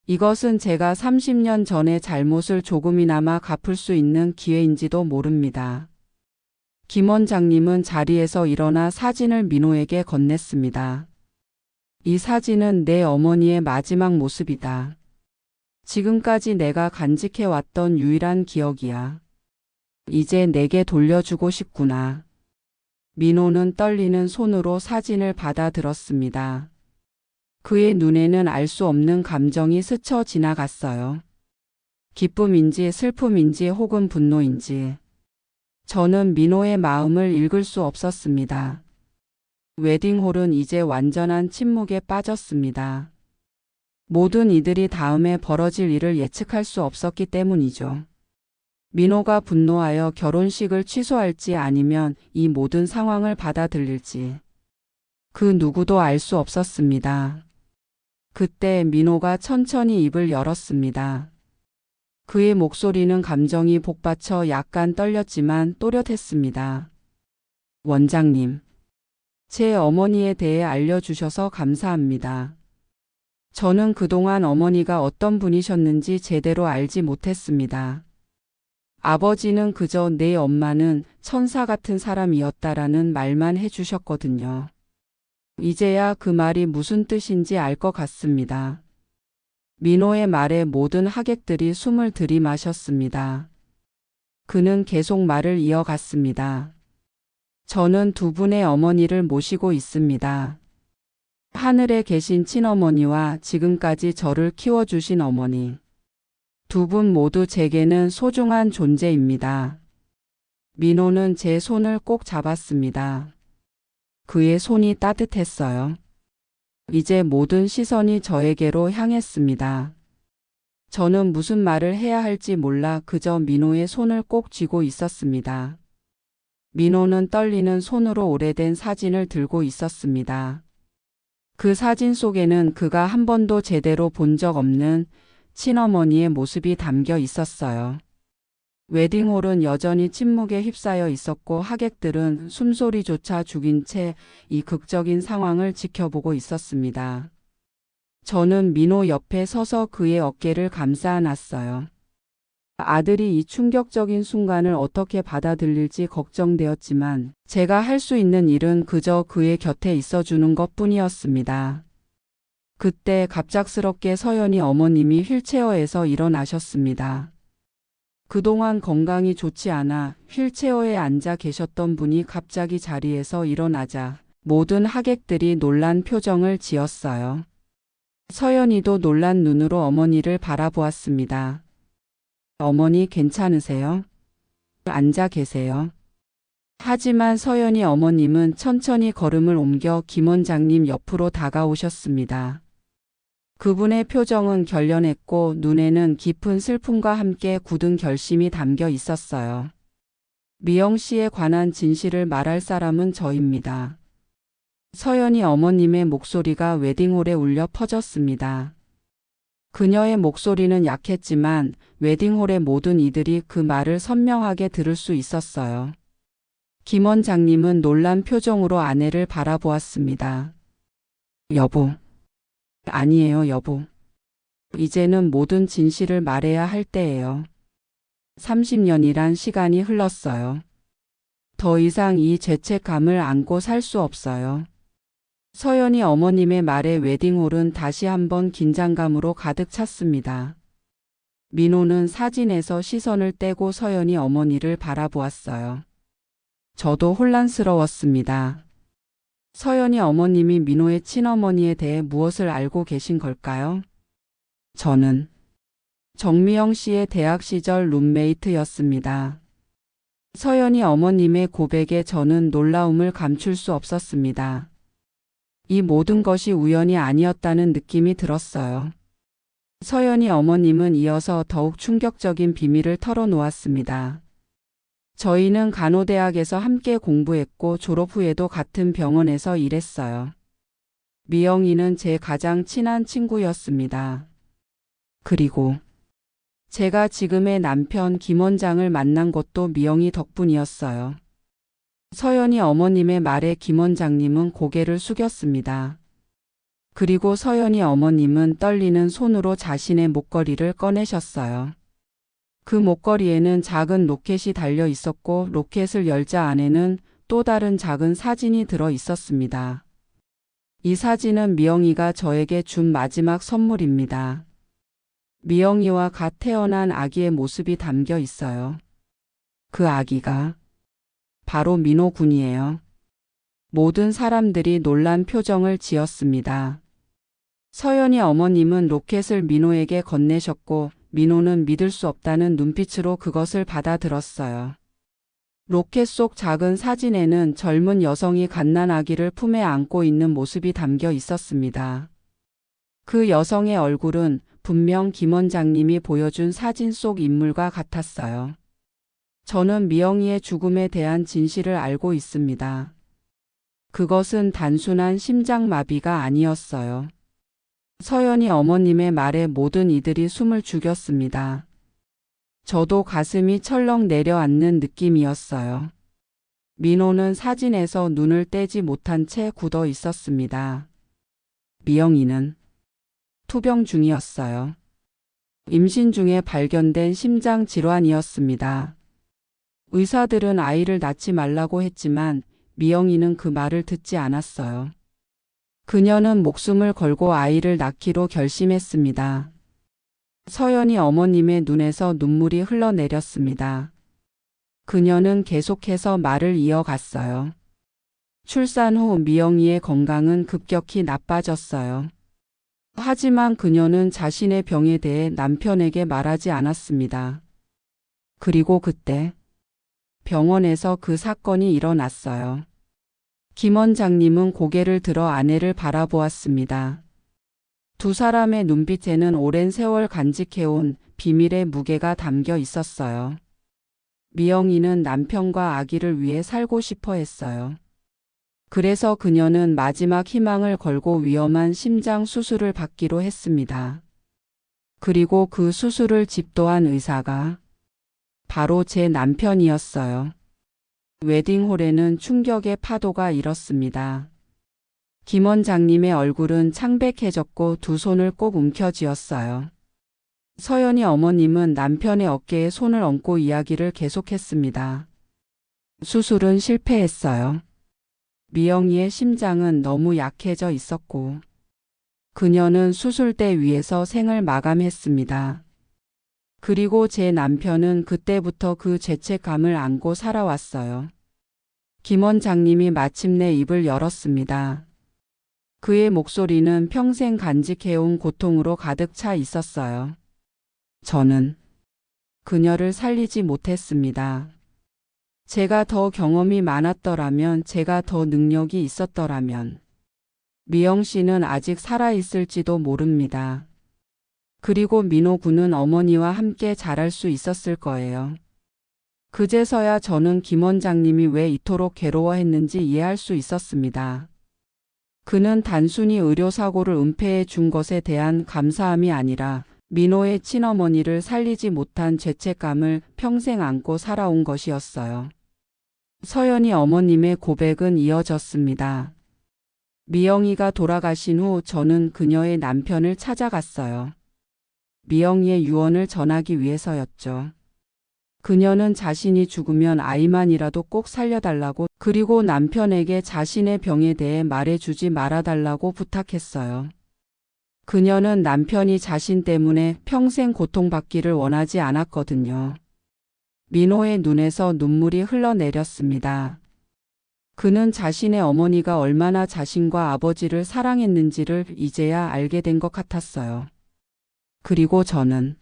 이것은 제가 30년 전의 잘못을 조금이나마 갚을 수 있는 기회인지도 모릅니다. 김 원장님은 자리에서 일어나 사진을 민호에게 건넸습니다. 이 사진은 내 어머니의 마지막 모습이다. 지금까지 내가 간직해왔던 유일한 기억이야. 이제 내게 돌려주고 싶구나. 민호는 떨리는 손으로 사진을 받아들었습니다. 그의 눈에는 알 수 없는 감정이 스쳐 지나갔어요. 기쁨인지 슬픔인지 혹은 분노인지. 저는 민호의 마음을 읽을 수 없었습니다. 웨딩홀은 이제 완전한 침묵에 빠졌습니다. 모든 이들이 다음에 벌어질 일을 예측할 수 없었기 때문이죠. 민호가 분노하여 결혼식을 취소할지 아니면 이 모든 상황을 받아들일지 그 누구도 알 수 없었습니다. 그때 민호가 천천히 입을 열었습니다. 그의 목소리는 감정이 복받쳐 약간 떨렸지만 또렷했습니다. 원장님, 제 어머니에 대해 알려주셔서 감사합니다. 저는 그동안 어머니가 어떤 분이셨는지 제대로 알지 못했습니다. 아버지는 그저 내 엄마는 천사 같은 사람이었다라는 말만 해주셨거든요. 이제야 그 말이 무슨 뜻인지 알 것 같습니다. 민호의 말에 모든 하객들이 숨을 들이마셨습니다. 그는 계속 말을 이어갔습니다. 저는 두 분의 어머니를 모시고 있습니다. 하늘에 계신 친어머니와 지금까지 저를 키워주신 어머니. 두 분 모두 제게는 소중한 존재입니다. 민호는 제 손을 꼭 잡았습니다. 그의 손이 따뜻했어요. 이제 모든 시선이 저에게로 향했습니다. 저는 무슨 말을 해야 할지 몰라 그저 민호의 손을 꼭 쥐고 있었습니다. 민호는 떨리는 손으로 오래된 사진을 들고 있었습니다. 그 사진 속에는 그가 한 번도 제대로 본 적 없는 친어머니의 모습이 담겨 있었어요. 웨딩홀은 여전히 침묵에 휩싸여 있었고 하객들은 숨소리조차 죽인 채 이 극적인 상황을 지켜보고 있었습니다. 저는 민호 옆에 서서 그의 어깨를 감싸 안았어요. 아들이 이 충격적인 순간을 어떻게 받아들일지 걱정되었지만 제가 할 수 있는 일은 그저 그의 곁에 있어주는 것뿐이었습니다. 그때 갑작스럽게 서연이 어머님이 휠체어에서 일어나셨습니다. 그동안 건강이 좋지 않아 휠체어에 앉아 계셨던 분이 갑자기 자리에서 일어나자 모든 하객들이 놀란 표정을 지었어요. 서연이도 놀란 눈으로 어머니를 바라보았습니다. 어머니 괜찮으세요? 앉아 계세요. 하지만 서연이 어머님은 천천히 걸음을 옮겨 김 원장님 옆으로 다가오셨습니다. 그분의 표정은 결연했고 눈에는 깊은 슬픔과 함께 굳은 결심이 담겨 있었어요. 미영 씨에 관한 진실을 말할 사람은 저입니다. 서연이 어머님의 목소리가 웨딩홀에 울려 퍼졌습니다. 그녀의 목소리는 약했지만 웨딩홀의 모든 이들이 그 말을 선명하게 들을 수 있었어요. 김 원장님은 놀란 표정으로 아내를 바라보았습니다. 여보. 아니에요, 여보. 이제는 모든 진실을 말해야 할 때예요. 30년이란 시간이 흘렀어요. 더 이상 이 죄책감을 안고 살 수 없어요. 서연이 어머님의 말에 웨딩홀은 다시 한번 긴장감으로 가득 찼습니다. 민호는 사진에서 시선을 떼고 서연이 어머니를 바라보았어요. 저도 혼란스러웠습니다. 서연이 어머님이 민호의 친어머니에 대해 무엇을 알고 계신 걸까요? 저는 정미영 씨의 대학 시절 룸메이트였습니다. 서연이 어머님의 고백에 저는 놀라움을 감출 수 없었습니다. 이 모든 것이 우연이 아니었다는 느낌이 들었어요. 서연이 어머님은 이어서 더욱 충격적인 비밀을 털어놓았습니다. 저희는 간호대학에서 함께 공부했고 졸업 후에도 같은 병원에서 일했어요. 미영이는 제 가장 친한 친구였습니다. 그리고 제가 지금의 남편 김 원장을 만난 것도 미영이 덕분이었어요. 서연이 어머님의 말에 김 원장님은 고개를 숙였습니다. 그리고 서연이 어머님은 떨리는 손으로 자신의 목걸이를 꺼내셨어요. 그 목걸이에는 작은 로켓이 달려 있었고 로켓을 열자 안에는 또 다른 작은 사진이 들어 있었습니다. 이 사진은 미영이가 저에게 준 마지막 선물입니다. 미영이와 갓 태어난 아기의 모습이 담겨 있어요. 그 아기가 바로 민호 군이에요. 모든 사람들이 놀란 표정을 지었습니다. 서연이 어머님은 로켓을 민호에게 건네셨고 민호는 믿을 수 없다는 눈빛으로 그것을 받아들었어요. 로켓 속 작은 사진에는 젊은 여성이 갓난아기를 품에 안고 있는 모습이 담겨 있었습니다. 그 여성의 얼굴은 분명 김 원장님이 보여준 사진 속 인물과 같았어요. 저는 미영이의 죽음에 대한 진실을 알고 있습니다. 그것은 단순한 심장마비가 아니었어요. 서연이 어머님의 말에 모든 이들이 숨을 죽였습니다. 저도 가슴이 철렁 내려앉는 느낌이었어요. 민호는 사진에서 눈을 떼지 못한 채 굳어 있었습니다. 미영이는 투병 중이었어요. 임신 중에 발견된 심장 질환이었습니다. 의사들은 아이를 낳지 말라고 했지만 미영이는 그 말을 듣지 않았어요. 그녀는 목숨을 걸고 아이를 낳기로 결심했습니다. 서연이 어머님의 눈에서 눈물이 흘러내렸습니다. 그녀는 계속해서 말을 이어갔어요. 출산 후 미영이의 건강은 급격히 나빠졌어요. 하지만 그녀는 자신의 병에 대해 남편에게 말하지 않았습니다. 그리고 그때 병원에서 그 사건이 일어났어요. 김 원장님은 고개를 들어 아내를 바라보았습니다. 두 사람의 눈빛에는 오랜 세월 간직해온 비밀의 무게가 담겨 있었어요. 미영이는 남편과 아기를 위해 살고 싶어 했어요. 그래서 그녀는 마지막 희망을 걸고 위험한 심장 수술을 받기로 했습니다. 그리고 그 수술을 집도한 의사가 바로 제 남편이었어요. 웨딩홀에는 충격의 파도가 일었습니다. 김 원장님의 얼굴은 창백해졌고 두 손을 꼭 움켜쥐었어요. 서연이 어머님은 남편의 어깨에 손을 얹고 이야기를 계속했습니다. 수술은 실패했어요. 미영이의 심장은 너무 약해져 있었고 그녀는 수술대 위에서 생을 마감했습니다. 그리고 제 남편은 그때부터 그 죄책감을 안고 살아왔어요. 김 원장님이 마침내 입을 열었습니다. 그의 목소리는 평생 간직해온 고통으로 가득 차 있었어요. 저는 그녀를 살리지 못했습니다. 제가 더 경험이 많았더라면, 제가 더 능력이 있었더라면 미영 씨는 아직 살아있을지도 모릅니다. 그리고 민호 군은 어머니와 함께 자랄 수 있었을 거예요. 그제서야 저는 김 원장님이 왜 이토록 괴로워했는지 이해할 수 있었습니다. 그는 단순히 의료사고를 은폐해 준 것에 대한 감사함이 아니라 민호의 친어머니를 살리지 못한 죄책감을 평생 안고 살아온 것이었어요. 서연이 어머님의 고백은 이어졌습니다. 미영이가 돌아가신 후 저는 그녀의 남편을 찾아갔어요. 미영이의 유언을 전하기 위해서였죠. 그녀는 자신이 죽으면 아이만이라도 꼭 살려달라고, 그리고 남편에게 자신의 병에 대해 말해주지 말아달라고 부탁했어요. 그녀는 남편이 자신 때문에 평생 고통받기를 원하지 않았거든요. 민호의 눈에서 눈물이 흘러내렸습니다. 그는 자신의 어머니가 얼마나 자신과 아버지를 사랑했는지를 이제야 알게 된 것 같았어요. 그리고 저는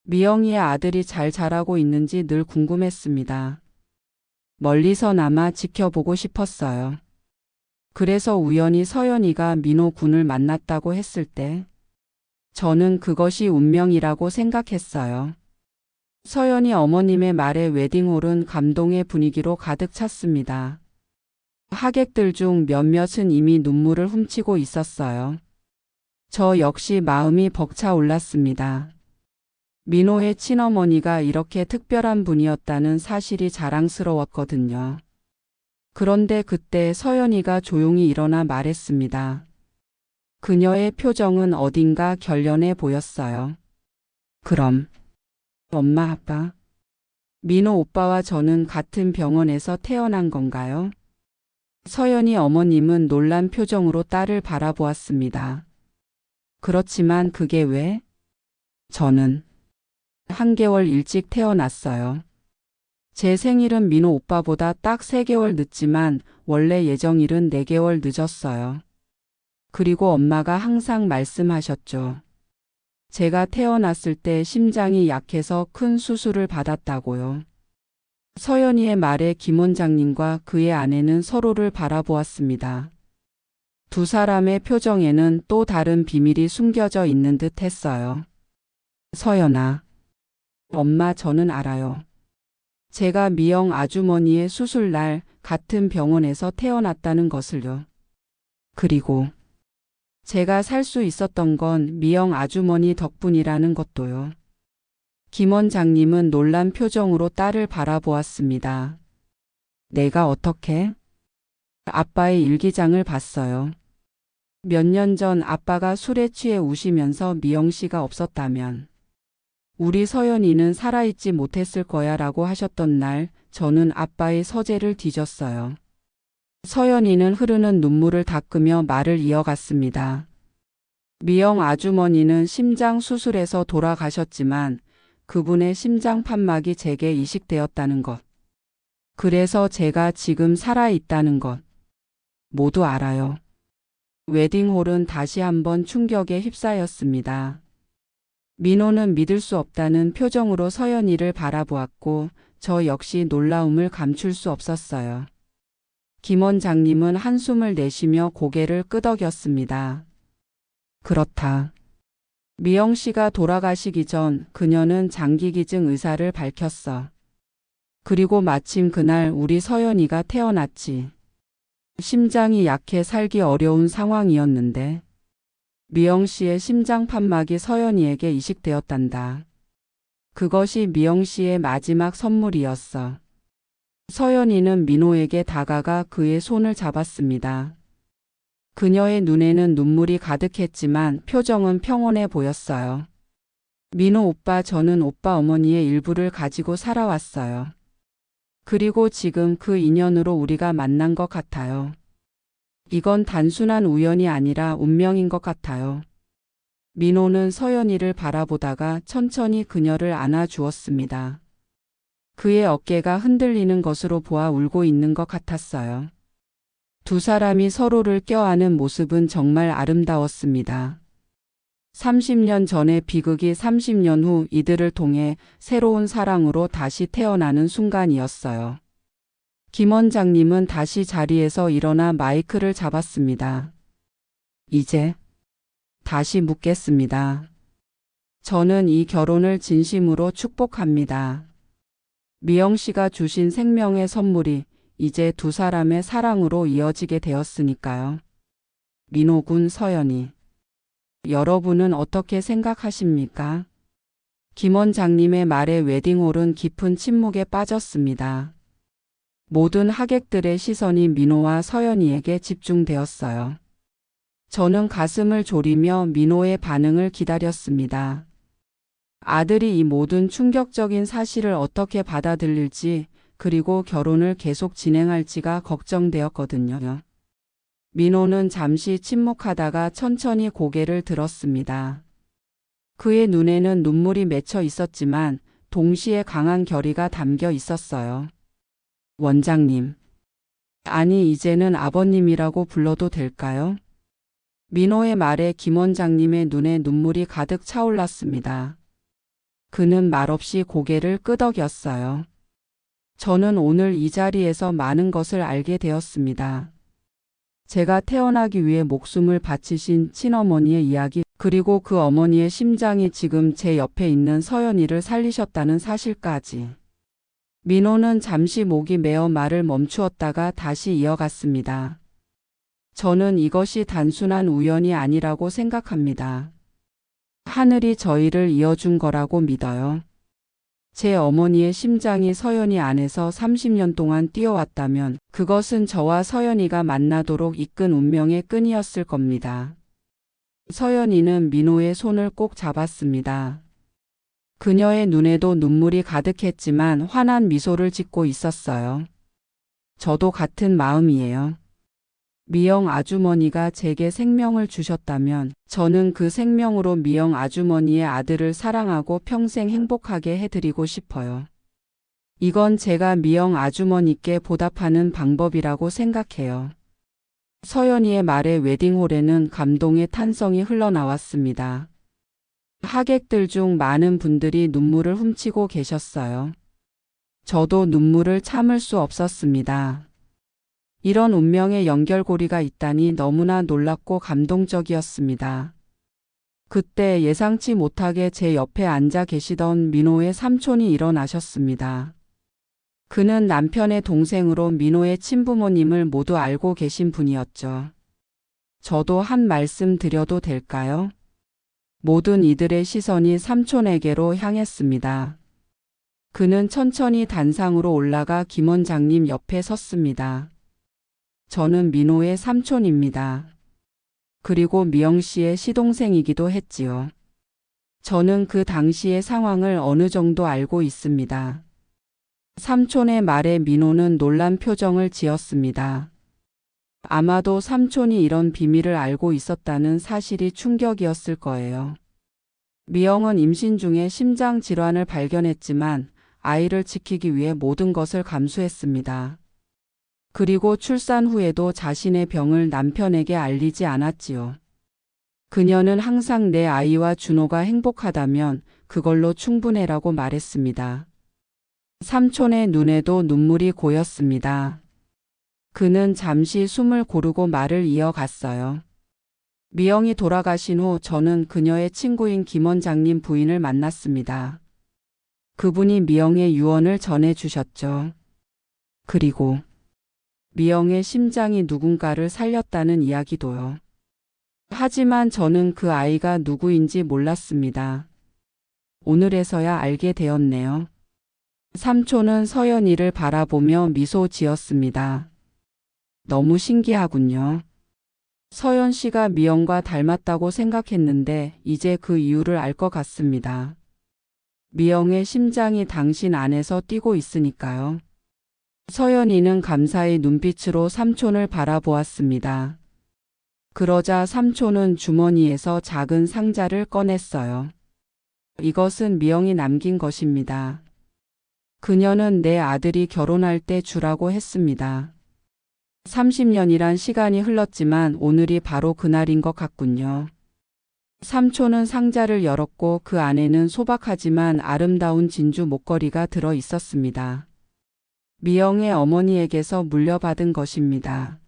미영이의 아들이 잘 자라고 있는지 늘 궁금했습니다. 멀리서나마 지켜보고 싶었어요. 그래서 우연히 서연이가 민호 군을 만났다고 했을 때 저는 그것이 운명이라고 생각했어요. 서연이 어머님의 말에 웨딩홀은 감동의 분위기로 가득 찼습니다. 하객들 중 몇몇은 이미 눈물을 훔치고 있었어요. 저 역시 마음이 벅차올랐습니다. 민호의 친어머니가 이렇게 특별한 분이었다는 사실이 자랑스러웠거든요. 그런데 그때 서연이가 조용히 일어나 말했습니다. 그녀의 표정은 어딘가 결연해 보였어요. 그럼 엄마, 아빠, 민호 오빠와 저는 같은 병원에서 태어난 건가요? 서연이 어머님은 놀란 표정으로 딸을 바라보았습니다. 그렇지만 그게 왜? 저는 한 개월 일찍 태어났어요. 제 생일은 민호 오빠보다 딱 3개월 늦지만 원래 예정일은 4개월 늦었어요. 그리고 엄마가 항상 말씀하셨죠. 제가 태어났을 때 심장이 약해서 큰 수술을 받았다고요. 서연이의 말에 김 원장님과 그의 아내는 서로를 바라보았습니다. 두 사람의 표정에는 또 다른 비밀이 숨겨져 있는 듯 했어요. 서연아, 엄마, 저는 알아요. 제가 미영 아주머니의 수술날 같은 병원에서 태어났다는 것을요. 그리고 제가 살 수 있었던 건 미영 아주머니 덕분이라는 것도요. 김 원장님은 놀란 표정으로 딸을 바라보았습니다. 내가 어떻게? 아빠의 일기장을 봤어요. 몇 년 전 아빠가 술에 취해 우시면서 미영 씨가 없었다면 우리 서연이는 살아있지 못했을 거야 라고 하셨던 날 저는 아빠의 서재를 뒤졌어요. 서연이는 흐르는 눈물을 닦으며 말을 이어갔습니다. 미영 아주머니는 심장 수술에서 돌아가셨지만 그분의 심장 판막이 제게 이식되었다는 것. 그래서 제가 지금 살아있다는 것. 모두 알아요. 웨딩홀은 다시 한번 충격에 휩싸였습니다. 민호는 믿을 수 없다는 표정으로 서연이를 바라보았고 저 역시 놀라움을 감출 수 없었어요. 김 원장님은 한숨을 내쉬며 고개를 끄덕였습니다. 그렇다. 미영 씨가 돌아가시기 전 그녀는 장기기증 의사를 밝혔어. 그리고 마침 그날 우리 서연이가 태어났지. 심장이 약해 살기 어려운 상황이었는데 미영 씨의 심장 판막이 서연이에게 이식되었단다. 그것이 미영 씨의 마지막 선물이었어. 서연이는 민호에게 다가가 그의 손을 잡았습니다. 그녀의 눈에는 눈물이 가득했지만 표정은 평온해 보였어요. 민호 오빠, 저는 오빠 어머니의 일부를 가지고 살아왔어요. 그리고 지금 그 인연으로 우리가 만난 것 같아요. 이건 단순한 우연이 아니라 운명인 것 같아요. 민호는 서연이를 바라보다가 천천히 그녀를 안아주었습니다. 그의 어깨가 흔들리는 것으로 보아 울고 있는 것 같았어요. 두 사람이 서로를 껴안은 모습은 정말 아름다웠습니다. 30년 전의 비극이 30년 후 이들을 통해 새로운 사랑으로 다시 태어나는 순간이었어요. 김 원장님은 다시 자리에서 일어나 마이크를 잡았습니다. 이제 다시 묻겠습니다. 저는 이 결혼을 진심으로 축복합니다. 미영 씨가 주신 생명의 선물이 이제 두 사람의 사랑으로 이어지게 되었으니까요. 민호군, 서연이. 여러분은 어떻게 생각하십니까? 김 원장님의 말에 웨딩홀은 깊은 침묵에 빠졌습니다. 모든 하객들의 시선이 민호와 서연이에게 집중되었어요. 저는 가슴을 졸이며 민호의 반응을 기다렸습니다. 아들이 이 모든 충격적인 사실을 어떻게 받아들일지, 그리고 결혼을 계속 진행할지가 걱정되었거든요. 민호는 잠시 침묵하다가 천천히 고개를 들었습니다. 그의 눈에는 눈물이 맺혀 있었지만 동시에 강한 결의가 담겨 있었어요. 원장님. 아니, 이제는 아버님이라고 불러도 될까요? 민호의 말에 김 원장님의 눈에 눈물이 가득 차올랐습니다. 그는 말없이 고개를 끄덕였어요. 저는 오늘 이 자리에서 많은 것을 알게 되었습니다. 제가 태어나기 위해 목숨을 바치신 친어머니의 이야기, 그리고 그 어머니의 심장이 지금 제 옆에 있는 서연이를 살리셨다는 사실까지. 민호는 잠시 목이 메어 말을 멈추었다가 다시 이어갔습니다. 저는 이것이 단순한 우연이 아니라고 생각합니다. 하늘이 저희를 이어준 거라고 믿어요. 제 어머니의 심장이 서연이 안에서 30년 동안 뛰어왔다면 그것은 저와 서연이가 만나도록 이끈 운명의 끈이었을 겁니다. 서연이는 민호의 손을 꼭 잡았습니다. 그녀의 눈에도 눈물이 가득했지만 환한 미소를 짓고 있었어요. 저도 같은 마음이에요. 미영 아주머니가 제게 생명을 주셨다면 저는 그 생명으로 미영 아주머니의 아들을 사랑하고 평생 행복하게 해드리고 싶어요. 이건 제가 미영 아주머니께 보답하는 방법이라고 생각해요. 서연이의 말에 웨딩홀에는 감동의 탄성이 흘러나왔습니다. 하객들 중 많은 분들이 눈물을 훔치고 계셨어요. 저도 눈물을 참을 수 없었습니다. 이런 운명의 연결고리가 있다니 너무나 놀랍고 감동적이었습니다. 그때 예상치 못하게 제 옆에 앉아 계시던 민호의 삼촌이 일어나셨습니다. 그는 남편의 동생으로 민호의 친부모님을 모두 알고 계신 분이었죠. 저도 한 말씀 드려도 될까요? 모든 이들의 시선이 삼촌에게로 향했습니다. 그는 천천히 단상으로 올라가 김 원장님 옆에 섰습니다. 저는 민호의 삼촌입니다. 그리고 미영 씨의 시동생이기도 했지요. 저는 그 당시의 상황을 어느 정도 알고 있습니다. 삼촌의 말에 민호는 놀란 표정을 지었습니다. 아마도 삼촌이 이런 비밀을 알고 있었다는 사실이 충격이었을 거예요. 미영은 임신 중에 심장 질환을 발견했지만 아이를 지키기 위해 모든 것을 감수했습니다. 그리고 출산 후에도 자신의 병을 남편에게 알리지 않았지요. 그녀는 항상 내 아이와 준호가 행복하다면 그걸로 충분해라고 말했습니다. 삼촌의 눈에도 눈물이 고였습니다. 그는 잠시 숨을 고르고 말을 이어갔어요. 미영이 돌아가신 후 저는 그녀의 친구인 김 원장님 부인을 만났습니다. 그분이 미영의 유언을 전해주셨죠. 그리고 미영의 심장이 누군가를 살렸다는 이야기도요. 하지만 저는 그 아이가 누구인지 몰랐습니다. 오늘에서야 알게 되었네요. 삼촌은 서연이를 바라보며 미소 지었습니다. 너무 신기하군요. 서연 씨가 미영과 닮았다고 생각했는데 이제 그 이유를 알 것 같습니다. 미영의 심장이 당신 안에서 뛰고 있으니까요. 서연이는 감사의 눈빛으로 삼촌을 바라보았습니다. 그러자 삼촌은 주머니에서 작은 상자를 꺼냈어요. 이것은 미영이 남긴 것입니다. 그녀는 내 아들이 결혼할 때 주라고 했습니다. 30년이란 시간이 흘렀지만 오늘이 바로 그날인 것 같군요. 삼촌은 상자를 열었고 그 안에는 소박하지만 아름다운 진주 목걸이가 들어 있었습니다. 미영의 어머니에게서 물려받은 것입니다.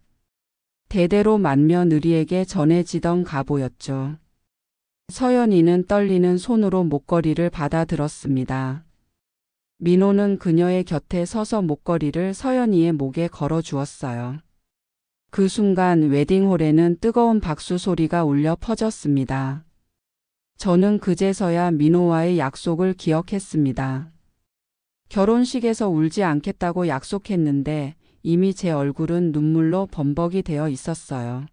대대로 맏며느리에게 전해지던 가보였죠. 서연이는 떨리는 손으로 목걸이를 받아들었습니다. 민호는 그녀의 곁에 서서 목걸이를 서연이의 목에 걸어 주었어요. 그 순간 웨딩홀에는 뜨거운 박수 소리가 울려 퍼졌습니다. 저는 그제서야 민호와의 약속을 기억했습니다. 결혼식에서 울지 않겠다고 약속했는데 이미 제 얼굴은 눈물로 범벅이 되어 있었어요.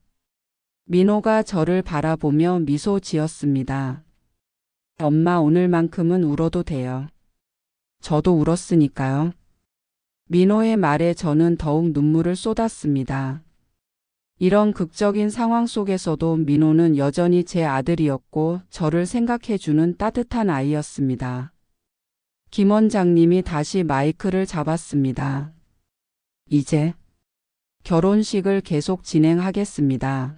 민호가 저를 바라보며 미소 지었습니다. 엄마, 오늘만큼은 울어도 돼요. 저도 울었으니까요. 민호의 말에 저는 더욱 눈물을 쏟았습니다. 이런 극적인 상황 속에서도 민호는 여전히 제 아들이었고 저를 생각해주는 따뜻한 아이였습니다. 김 원장님이 다시 마이크를 잡았습니다. 이제 결혼식을 계속 진행하겠습니다.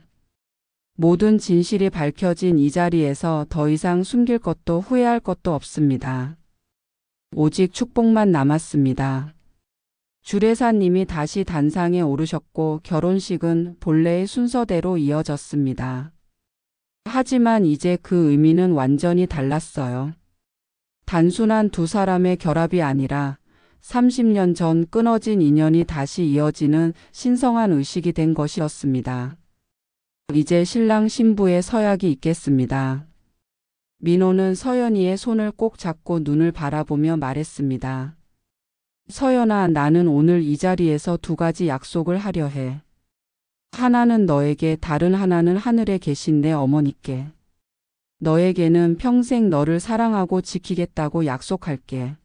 모든 진실이 밝혀진 이 자리에서 더 이상 숨길 것도 후회할 것도 없습니다. 오직 축복만 남았습니다. 주례사님이 다시 단상에 오르셨고 결혼식은 본래의 순서대로 이어졌습니다. 하지만 이제 그 의미는 완전히 달랐어요. 단순한 두 사람의 결합이 아니라 30년 전 끊어진 인연이 다시 이어지는 신성한 의식이 된 것이었습니다. 이제 신랑 신부의 서약이 있겠습니다. 민호는 서연이의 손을 꼭 잡고 눈을 바라보며 말했습니다. 서연아, 나는 오늘 이 자리에서 두 가지 약속을 하려 해. 하나는 너에게, 다른 하나는 하늘에 계신 내 어머니께. 너에게는 평생 너를 사랑하고 지키겠다고 약속할게.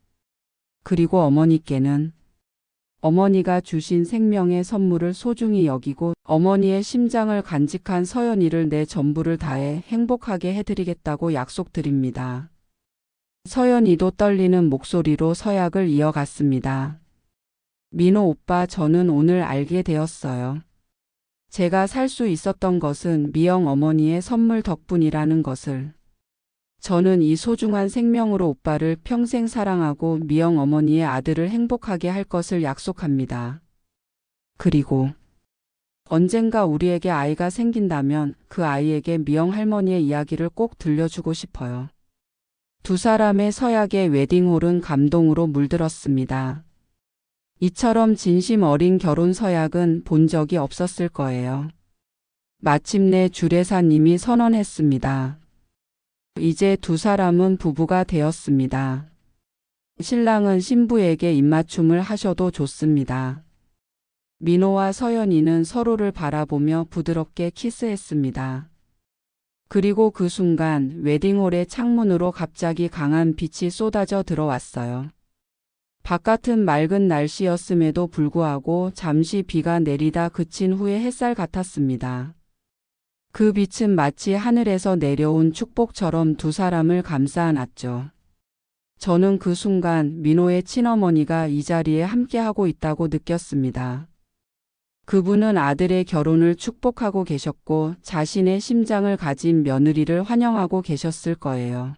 그리고 어머니께는 어머니가 주신 생명의 선물을 소중히 여기고 어머니의 심장을 간직한 서연이를 내 전부를 다해 행복하게 해드리겠다고 약속드립니다. 서연이도 떨리는 목소리로 서약을 이어갔습니다. 민호 오빠, 저는 오늘 알게 되었어요. 제가 살 수 있었던 것은 미영 어머니의 선물 덕분이라는 것을. 저는 이 소중한 생명으로 오빠를 평생 사랑하고 미영 어머니의 아들을 행복하게 할 것을 약속합니다. 그리고 언젠가 우리에게 아이가 생긴다면 그 아이에게 미영 할머니의 이야기를 꼭 들려주고 싶어요. 두 사람의 서약의 웨딩홀은 감동으로 물들었습니다. 이처럼 진심 어린 결혼 서약은 본 적이 없었을 거예요. 마침내 주례사님이 선언했습니다. 이제 두 사람은 부부가 되었습니다. 신랑은 신부에게 입맞춤을 하셔도 좋습니다. 민호와 서연이는 서로를 바라보며 부드럽게 키스했습니다. 그리고 그 순간 웨딩홀의 창문으로 갑자기 강한 빛이 쏟아져 들어왔어요. 바깥은 맑은 날씨였음에도 불구하고 잠시 비가 내리다 그친 후의 햇살 같았습니다. 그 빛은 마치 하늘에서 내려온 축복처럼 두 사람을 감싸 안았죠. 저는 그 순간 민호의 친어머니가 이 자리에 함께하고 있다고 느꼈습니다. 그분은 아들의 결혼을 축복하고 계셨고 자신의 심장을 가진 며느리를 환영하고 계셨을 거예요.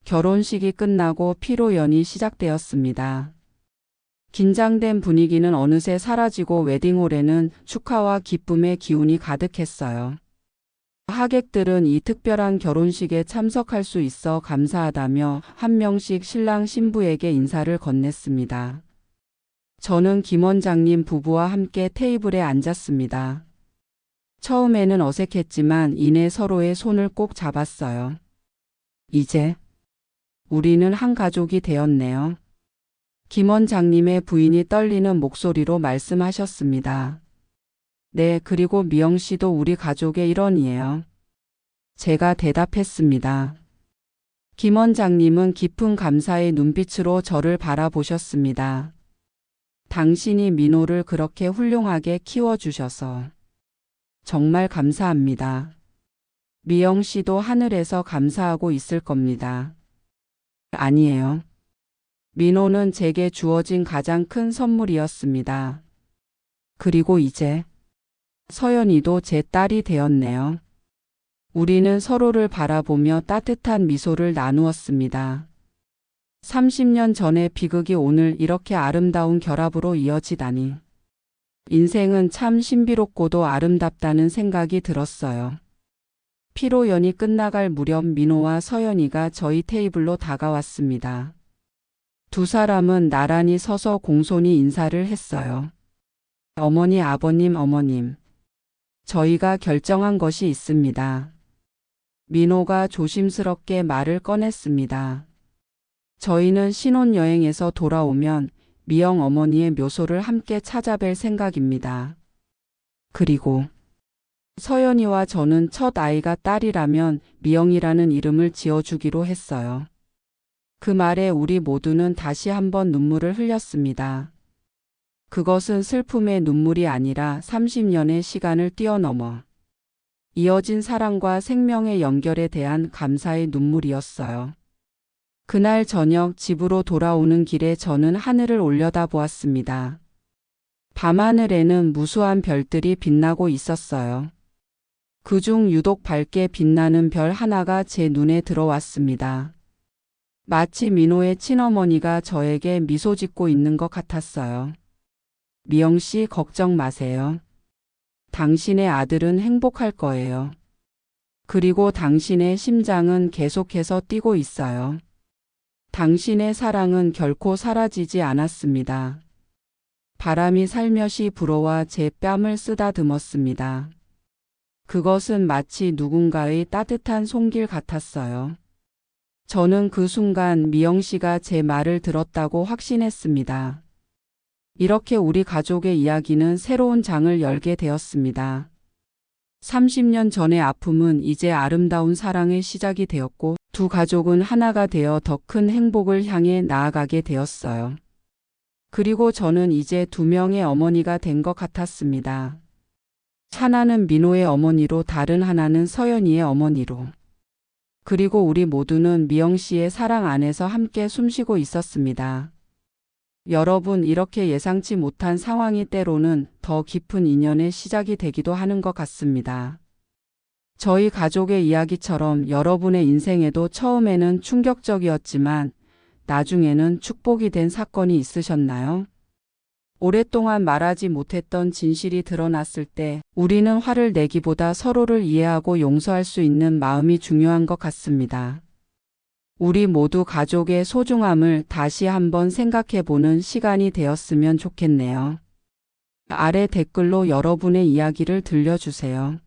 결혼식이 끝나고 피로연이 시작되었습니다. 긴장된 분위기는 어느새 사라지고 웨딩홀에는 축하와 기쁨의 기운이 가득했어요. 하객들은 이 특별한 결혼식에 참석할 수 있어 감사하다며 한 명씩 신랑 신부에게 인사를 건넸습니다. 저는 김 원장님 부부와 함께 테이블에 앉았습니다. 처음에는 어색했지만 이내 서로의 손을 꼭 잡았어요. 이제 우리는 한 가족이 되었네요. 김 원장님의 부인이 떨리는 목소리로 말씀하셨습니다. 네, 그리고 미영 씨도 우리 가족의 일원이에요. 제가 대답했습니다. 김 원장님은 깊은 감사의 눈빛으로 저를 바라보셨습니다. 당신이 민호를 그렇게 훌륭하게 키워주셔서 정말 감사합니다. 미영 씨도 하늘에서 감사하고 있을 겁니다. 아니에요. 민호는 제게 주어진 가장 큰 선물이었습니다. 그리고 이제 서연이도 제 딸이 되었네요. 우리는 서로를 바라보며 따뜻한 미소를 나누었습니다. 30년 전의 비극이 오늘 이렇게 아름다운 결합으로 이어지다니. 인생은 참 신비롭고도 아름답다는 생각이 들었어요. 피로연이 끝나갈 무렵 민호와 서연이가 저희 테이블로 다가왔습니다. 두 사람은 나란히 서서 공손히 인사를 했어요. 어머니, 아버님, 어머님. 저희가 결정한 것이 있습니다. 민호가 조심스럽게 말을 꺼냈습니다. 저희는 신혼여행에서 돌아오면 미영 어머니의 묘소를 함께 찾아뵐 생각입니다. 그리고 서연이와 저는 첫 아이가 딸이라면 미영이라는 이름을 지어주기로 했어요. 그 말에 우리 모두는 다시 한번 눈물을 흘렸습니다. 그것은 슬픔의 눈물이 아니라 30년의 시간을 뛰어넘어 이어진 사랑과 생명의 연결에 대한 감사의 눈물이었어요. 그날 저녁 집으로 돌아오는 길에 저는 하늘을 올려다보았습니다. 밤하늘에는 무수한 별들이 빛나고 있었어요. 그중 유독 밝게 빛나는 별 하나가 제 눈에 들어왔습니다. 마치 민호의 친어머니가 저에게 미소 짓고 있는 것 같았어요. 미영 씨, 걱정 마세요. 당신의 아들은 행복할 거예요. 그리고 당신의 심장은 계속해서 뛰고 있어요. 당신의 사랑은 결코 사라지지 않았습니다. 바람이 살며시 불어와 제 뺨을 쓰다듬었습니다. 그것은 마치 누군가의 따뜻한 손길 같았어요. 저는 그 순간 미영 씨가 제 말을 들었다고 확신했습니다. 이렇게 우리 가족의 이야기는 새로운 장을 열게 되었습니다. 30년 전의 아픔은 이제 아름다운 사랑의 시작이 되었고 두 가족은 하나가 되어 더 큰 행복을 향해 나아가게 되었어요. 그리고 저는 이제 두 명의 어머니가 된 것 같았습니다. 하나는 민호의 어머니로 다른 하나는 서연이의 어머니로. 그리고 우리 모두는 미영 씨의 사랑 안에서 함께 숨쉬고 있었습니다. 여러분, 이렇게 예상치 못한 상황이 때로는 더 깊은 인연의 시작이 되기도 하는 것 같습니다. 저희 가족의 이야기처럼 여러분의 인생에도 처음에는 충격적이었지만 나중에는 축복이 된 사건이 있으셨나요? 오랫동안 말하지 못했던 진실이 드러났을 때 우리는 화를 내기보다 서로를 이해하고 용서할 수 있는 마음이 중요한 것 같습니다. 우리 모두 가족의 소중함을 다시 한번 생각해 보는 시간이 되었으면 좋겠네요. 아래 댓글로 여러분의 이야기를 들려주세요.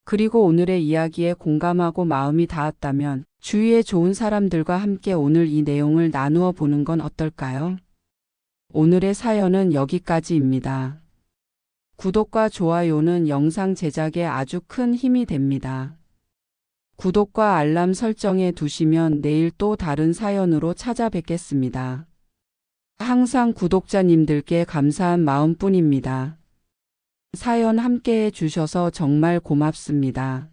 그리고 오늘의 이야기에 공감하고 마음이 닿았다면 주위의 좋은 사람들과 함께 오늘 이 내용을 나누어 보는 건 어떨까요? 오늘의 사연은 여기까지입니다. 구독과 좋아요는 영상 제작에 아주 큰 힘이 됩니다. 구독과 알람 설정해 두시면 내일 또 다른 사연으로 찾아뵙겠습니다. 항상 구독자님들께 감사한 마음뿐입니다. 사연 함께해 주셔서 정말 고맙습니다.